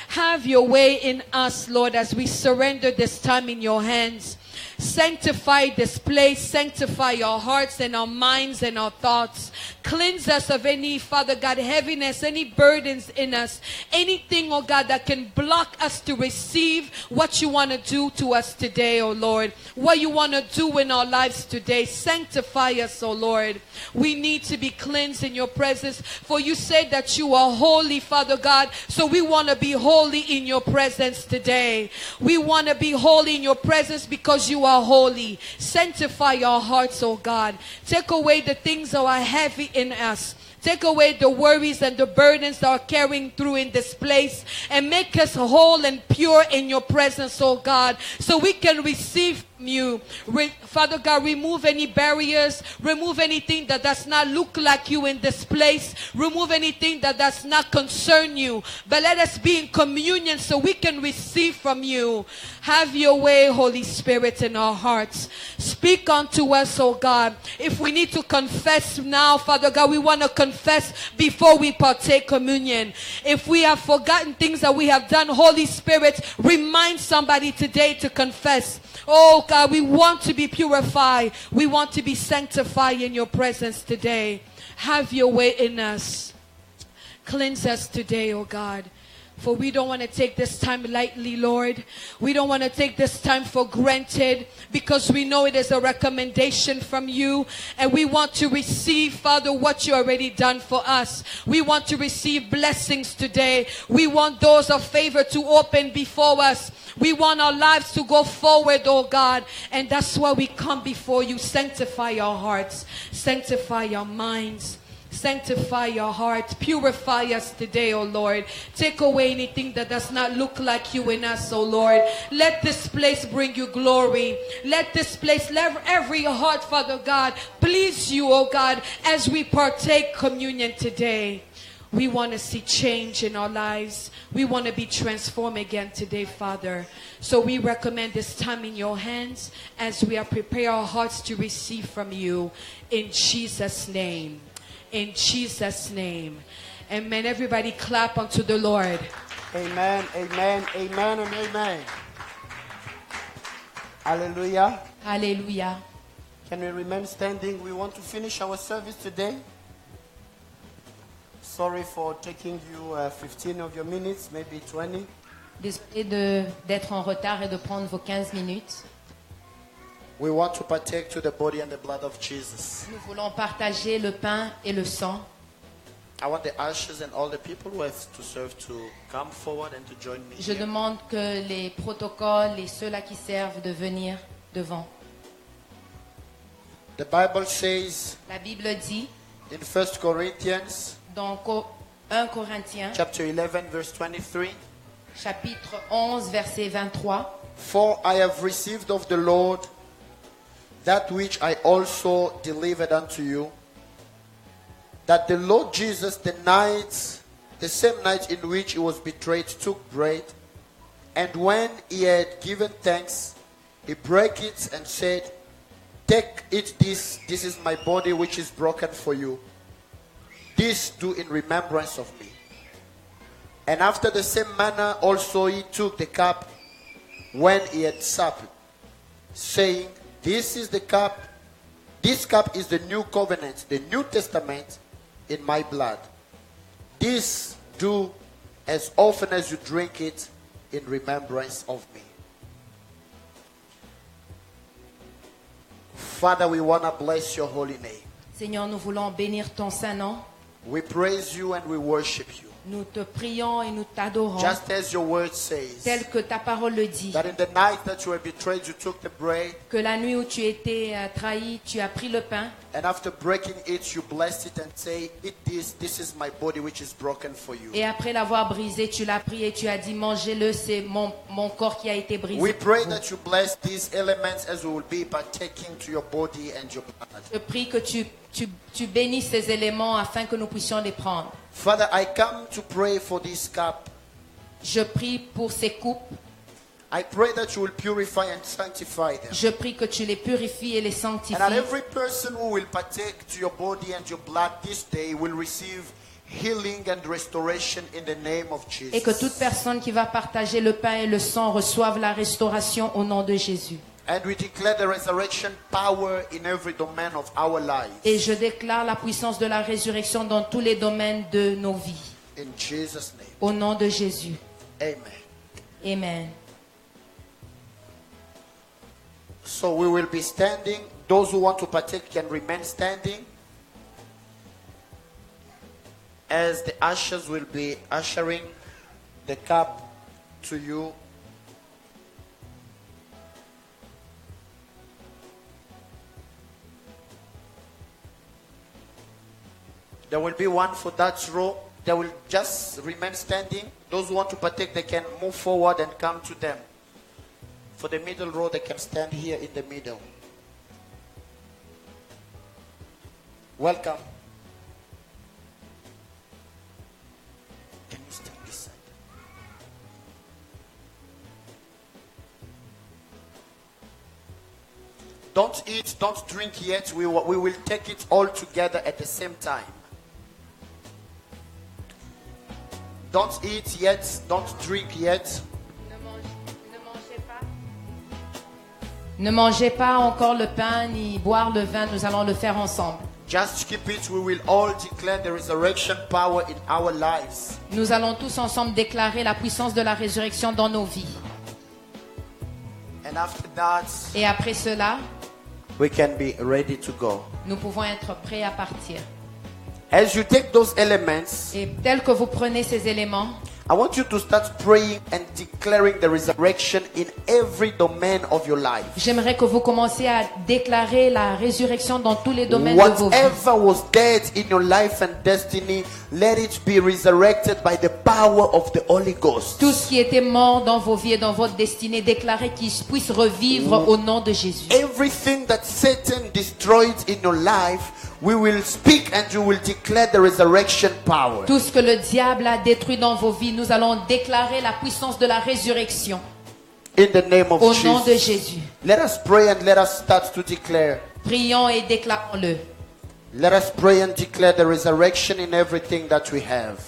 Have your way in us, Lord, as we surrender this time in your hands. Sanctify this place, sanctify our hearts and our minds and our thoughts. Cleanse us of any, Father God, heaviness, any burdens in us, anything, oh God, that can block us to receive what you want to do to us today, oh Lord. What you want to do in our lives today. Sanctify us, oh Lord. We need to be cleansed in your presence, for you said that you are holy, Father God, so we want to be holy in your presence today. We want to be holy in your presence because you are holy. Sanctify our hearts, oh God. Take away the things that are heavy in us. Take away the worries and the burdens that are carrying through in this place, and make us whole and pure in your presence, oh God, so we can receive you. Father God, remove any barriers, remove anything that does not look like you in this place, remove anything that does not concern you, but let us be in communion so we can receive from you. Have your way, Holy Spirit, in our hearts. Speak unto us, oh God. If we need to confess now, Father God, we want to confess before we partake communion. If we have forgotten things that we have done, Holy Spirit, remind somebody today to confess. Oh God, we want to be purified. We want to be sanctified in your presence today. Have your way in us. Cleanse us today, oh God. For we don't want to take this time lightly, Lord. We don't want to take this time for granted, because we know it is a recommendation from you. And we want to receive, Father, what you already done for us. We want to receive blessings today. We want doors of favor to open before us. We want our lives to go forward, oh God. And that's why we come before you. Sanctify our hearts. Sanctify our minds. Sanctify your heart. Purify us today, oh Lord. Take away anything that does not look like you in us, oh Lord. Let this place bring you glory. Let this place, let every heart, Father God, please you, oh God, as we partake communion today. We want to see change in our lives. We want to be transformed again today, Father. So we recommend this time in your hands as we are preparing our hearts to receive from you. In Jesus' name. In Jesus' name. Amen. Everybody clap unto the Lord. Amen, amen, amen, and amen. Hallelujah. Alléluia. Can we remain standing? We want to finish our service today. Sorry for taking you 15 of your minutes, maybe 20. Désolé d'être en retard et de prendre vos 15 minutes. We want to partake to the body and the blood of Jesus. Nous voulons partager le pain et le sang. I want the ushers and all the people who have to serve to come forward and to join me Je here. demande que les protocoles et ceux-là qui servent de venir devant. The Bible says La Bible dit in 1 Corinthians dans 1 Corinthiens, chapter 11 verse 23, chapitre 11, verset 23. For I have received of the Lord that which I also delivered unto you, that the Lord Jesus, the same night in which he was betrayed, took bread, and when he had given thanks, he brake it and said, Take, eat this, this is my body which is broken for you. This do in remembrance of me. And after the same manner also he took the cup when he had supped, saying, This cup is the new covenant, the New Testament in my blood. This do as often as you drink it in remembrance of me. Father, we want to bless your holy name. Seigneur, nous voulons bénir ton saint nom. We praise you and we worship you. Nous te prions et nous t'adorons. Just as your word says, Tel que ta parole le dit. that in the night that you were betrayed, you took the bread, Que la nuit où tu étais trahi, tu as pris le pain. and after breaking it, you blessed it and say, Eat this, this is my body which is broken for you. Et après l'avoir brisé, tu l'as pris et tu as dit, mangez-le, c'est mon corps qui a été brisé. We pour pray vous. that you bless these elements as we will be partaking to your body and your blood. Je prie que tu bénisses ces éléments afin que nous puissions les prendre. Father, I come to pray for this cup. Je prie pour ces coupes. I pray that you will purify and sanctify them. Je prie que tu les purifies et les And that sanctifies. every person who will partake to your body and your blood this day will receive healing and restoration in the name of Et que toute Jesus. personne qui va partager le pain et le sang reçoive la restauration au nom de Jésus. And we declare the resurrection power in every domain of our lives. Et je déclare la puissance de la résurrection dans tous les domaines de nos vies. In Jesus' name. Au nom de Jésus. Amen. Amen. So we will be standing. Those who want to partake can remain standing. As the ushers will be ushering the cup to you. There will be one for that row. They will just remain standing. Those who want to partake, they can move forward and come to them. For the middle row, they can stand here in the middle. Welcome. Can you stand this side? Don't eat, don't drink yet. We will take it all together at the same time. Don't eat yet, don't drink yet. Ne mangez pas encore le pain ni boire le vin, nous allons le faire ensemble. Just keep it. We will all declare the resurrection power in our lives. Nous allons tous ensemble déclarer la puissance de la résurrection dans nos vies. And after that, Et après cela, we can be ready to go. nous pouvons être prêts à partir. As you take those elements, Et tel que vous prenez ces éléments, I want you to start praying and declaring the resurrection in every domain of your life. j'aimerais que vous commenciez à déclarer la résurrection dans tous les domaines de vos vies. Whatever was dead in your life and destiny, let it be resurrected by the power of the Holy Ghost. Tout ce qui était mort dans vos vies et dans votre destinée, déclarez qu'il puisse revivre au nom de Jésus. Everything that Satan destroyed in your life, we will speak and you will declare the resurrection power. Tout ce que le diable a détruit dans vos vies, nous allons déclarer la puissance de la résurrection In the name of au nom de Jesus. Jésus. Let us pray and let us start to declare. Prions et déclarons-le. Let us pray and declare the resurrection in everything that we have.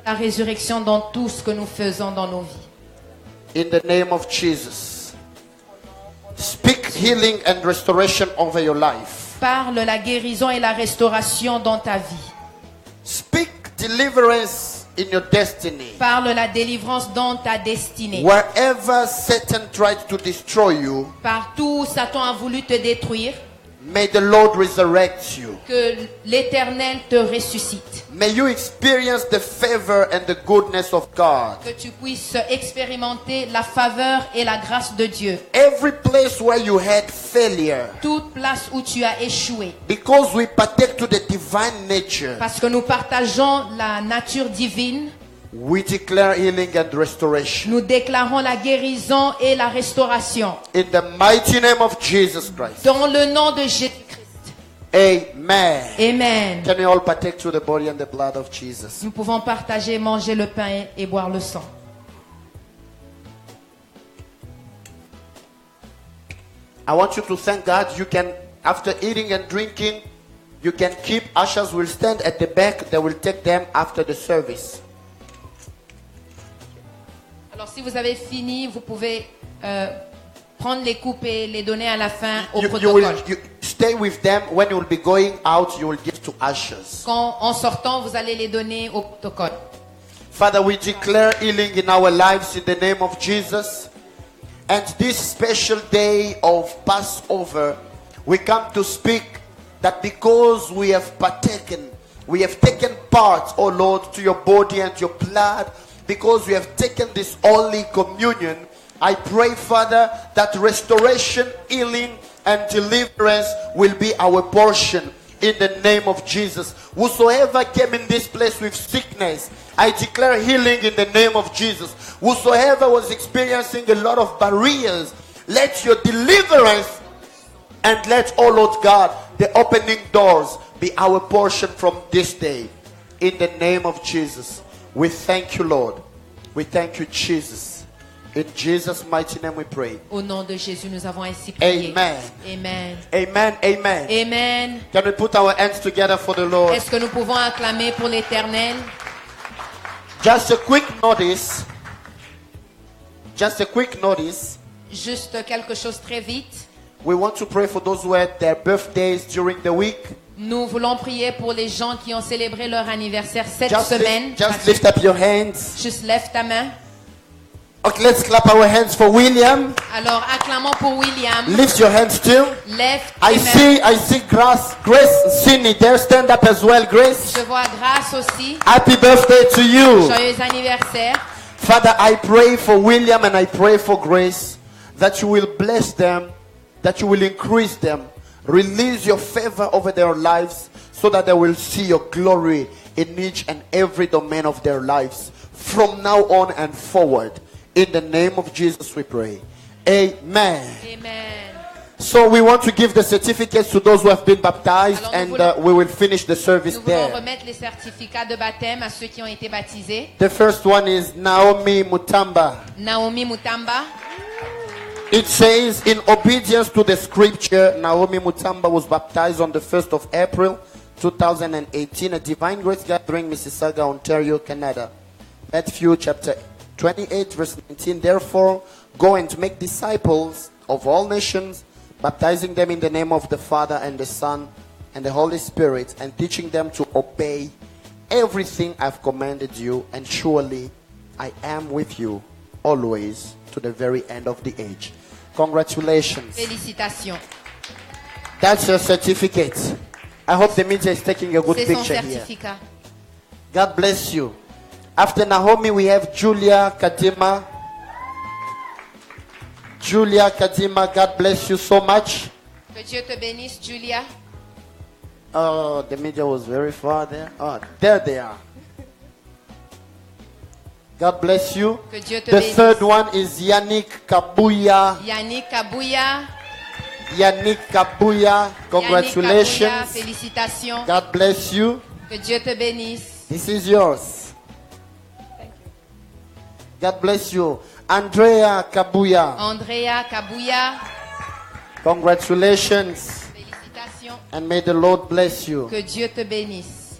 La résurrection dans tout ce que nous faisons dans nos vies. In the name of Jesus. Speak healing and restoration over your life. Parle la guérison et la restauration dans ta vie. Speak deliverance in your destiny. Parle la délivrance dans ta destinée. Wherever Satan tried to destroy you, Partout où Satan a voulu te détruire, may the Lord resurrect you. que l'Éternel te ressuscite. May you experience the favor and the goodness of God. Que tu puisses expérimenter la faveur et la grâce de Dieu. Every place where you had failure, Toute place où tu as échoué. because we partake to the divine nature, Parce que nous partageons la nature divine, we declare healing and restoration. nous déclarons la guérison et la restauration. In the mighty name of Jesus Christ. Dans le nom de Jésus-Christ. Amen. Amen. Can we all partake to the body and the blood of Jesus? Nous pouvons partager, manger le pain et boire le sang. I want you to thank God. You can, after eating and drinking, you can keep. Ushers will stand at the back. They will take them after the service. Alors si vous avez fini, vous pouvez prendre les coupes et les donner à la fin au You protocole. stay with them. When you will be going out, you will give to ushers. Quand, en sortant, vous allez les donner au protocole. Father, we declare healing in our lives in the name of Jesus. And this special day of Passover, we come to speak that because we have partaken, we have taken part, oh Lord, to your body and your blood, because we have taken this holy communion, I pray, Father, that restoration, healing, and deliverance will be our portion in the name of Jesus. Whosoever came in this place with sickness, I declare healing in the name of Jesus. Whosoever was experiencing a lot of barriers, let your deliverance and let, oh Lord God, the opening doors be our portion from this day. In the name of Jesus, we thank you, Lord. We thank you, Jesus. In Jesus' mighty name we pray. Au nom de Jésus, nous avons ainsi prié. Amen. Amen. Amen. Amen. Amen. Can we put our hands together for the Lord? Est-ce que nous pouvons acclamer pour l'Éternel? Just a quick notice. Just a quick notice. Juste quelque chose très vite. We want to pray for those who had their birthdays during the week. Nous voulons prier pour les gens qui ont célébré leur anniversaire cette Just semaine. lift up your hands. Juste lève ta main. Okay, let's clap our hands for William. Alors acclamons pour William. Lift your hands still. Lève I tes mains. see Grace Sydney there. Stand up as well, Grace. Je vois Grâce aussi. Happy birthday to you. Joyeux anniversaire. Father, I pray for William and I pray for Grace that you will bless them, that you will increase them, release your favor over their lives so that they will see your glory in each and every domain of their lives from now on and forward. In the name of Jesus we pray. Amen. Amen. So we want to give the certificates to those who have been baptized, Alors, and we will finish the service Nous voulons there. remettre les certificats de baptême à ceux qui ont été baptisés. The first one is Naomi Mutamba. Naomi Mutamba. It says, in obedience to the scripture, Naomi Mutamba was baptized on the 1st of April 2018 at Divine Grace Gathering, Mississauga, Ontario, Canada. Matthew chapter 28 verse 19. Therefore, go and make disciples of all nations, baptizing them in the name of the Father and the Son and the Holy Spirit, and teaching them to obey everything I've commanded you, and surely I am with you always to the very end of the age. Congratulations. Félicitations. That's your certificate. I hope the media is taking a good C'est son picture here. certificat. God bless you. After Naomi, we have Julia Kadima. Julia Kadima, God bless you so much. Que Dieu te bénisse, Julia. Oh, the media was very far there. Oh, there they are. God bless you. Que Dieu te The bénisse. third one is Yannick Kabuya. Yannick Kabouya. Yannick Kabuya, Yannick congratulations. Kabouya, félicitations. God bless you. Que Dieu te bénisse. This is yours. God bless you. Andrea Kabuya, Andrea Kabouya. congratulations. Félicitations. And may the Lord bless you. Que Dieu te bénisse.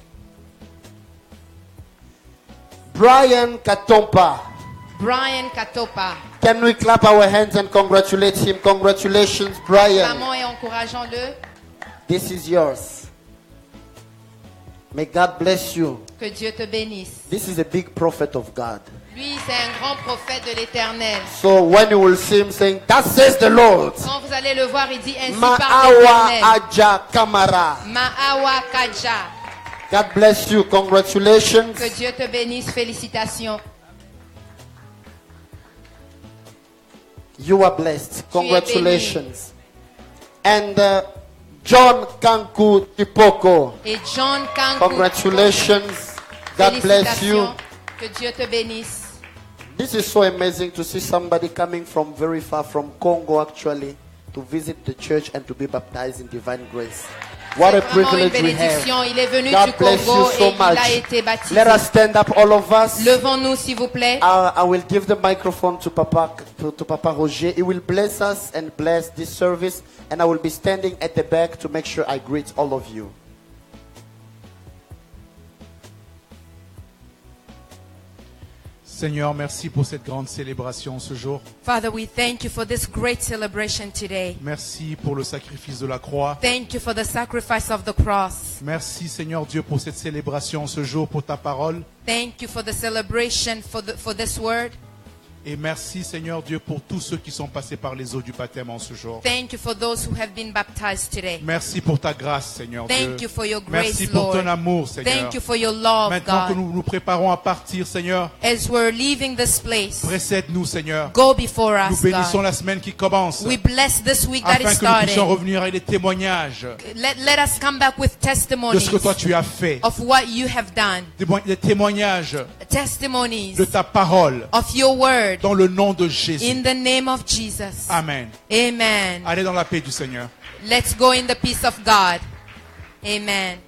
Brian Katompa. Brian Katopa. Can we clap our hands and congratulate him? Congratulations, Brian. Acclamons et encourageons-le. This is yours. May God bless you. Que Dieu te bénisse. This is a big prophet of God. Lui, c'est un grand prophète de l'Éternel. So when you will see him saying, "That says the Lord," Quand vous allez le voir, il dit ainsi par Ma'awa l'Éternel. Aja Kamara. Ma'awa Kaja. God bless you. Congratulations. Que Dieu te bénisse. Félicitations. You are blessed. Tu es Congratulations. And John Kanku Tipoko. Et John Kanku. Congratulations. God bless you. Félicitations. Que Dieu te bénisse. This is so amazing to see somebody coming from very far from Congo actually to visit the church and to be baptized in divine grace. What a C'est vraiment une privilege we bénédiction. have. Il est venu God du bless Congo you so et il a much. été baptisé. Let us stand up, all of us. Levons-nous, s'il vous plaît. I will give the microphone to Papa Roger. He will bless us and bless this service, and I will be standing at the back to make sure I greet all of you. Seigneur, merci pour cette grande célébration ce jour. Father, we thank you for this great celebration today. Merci pour le sacrifice de la croix. Thank you for the sacrifice of the cross. Merci Seigneur Dieu pour cette célébration ce jour, pour ta parole. Thank you for the celebration for this word. Et merci Seigneur Dieu pour tous ceux qui sont passés par les eaux du baptême en ce jour. Thank you for those who have been baptized today. Merci pour ta grâce Seigneur Dieu. Thank you for your grace, Merci pour ton Lord. amour Seigneur. Thank you for your love, Maintenant que God. nous nous préparons à partir Seigneur, As we're leaving this place, précède-nous Seigneur. go before Nous us, bénissons God. la semaine qui commence. We bless this week that Afin is que nous puissions starting. revenir avec des témoignages Let us come back with de testimonies ce que toi tu as fait. of what you have done. Des témoignages Testimonies de ta parole of your word dans le nom de Jésus. in the name of Jesus. Amen. Amen. Allez dans la paix du Seigneur. Let's go in the peace of God. Amen.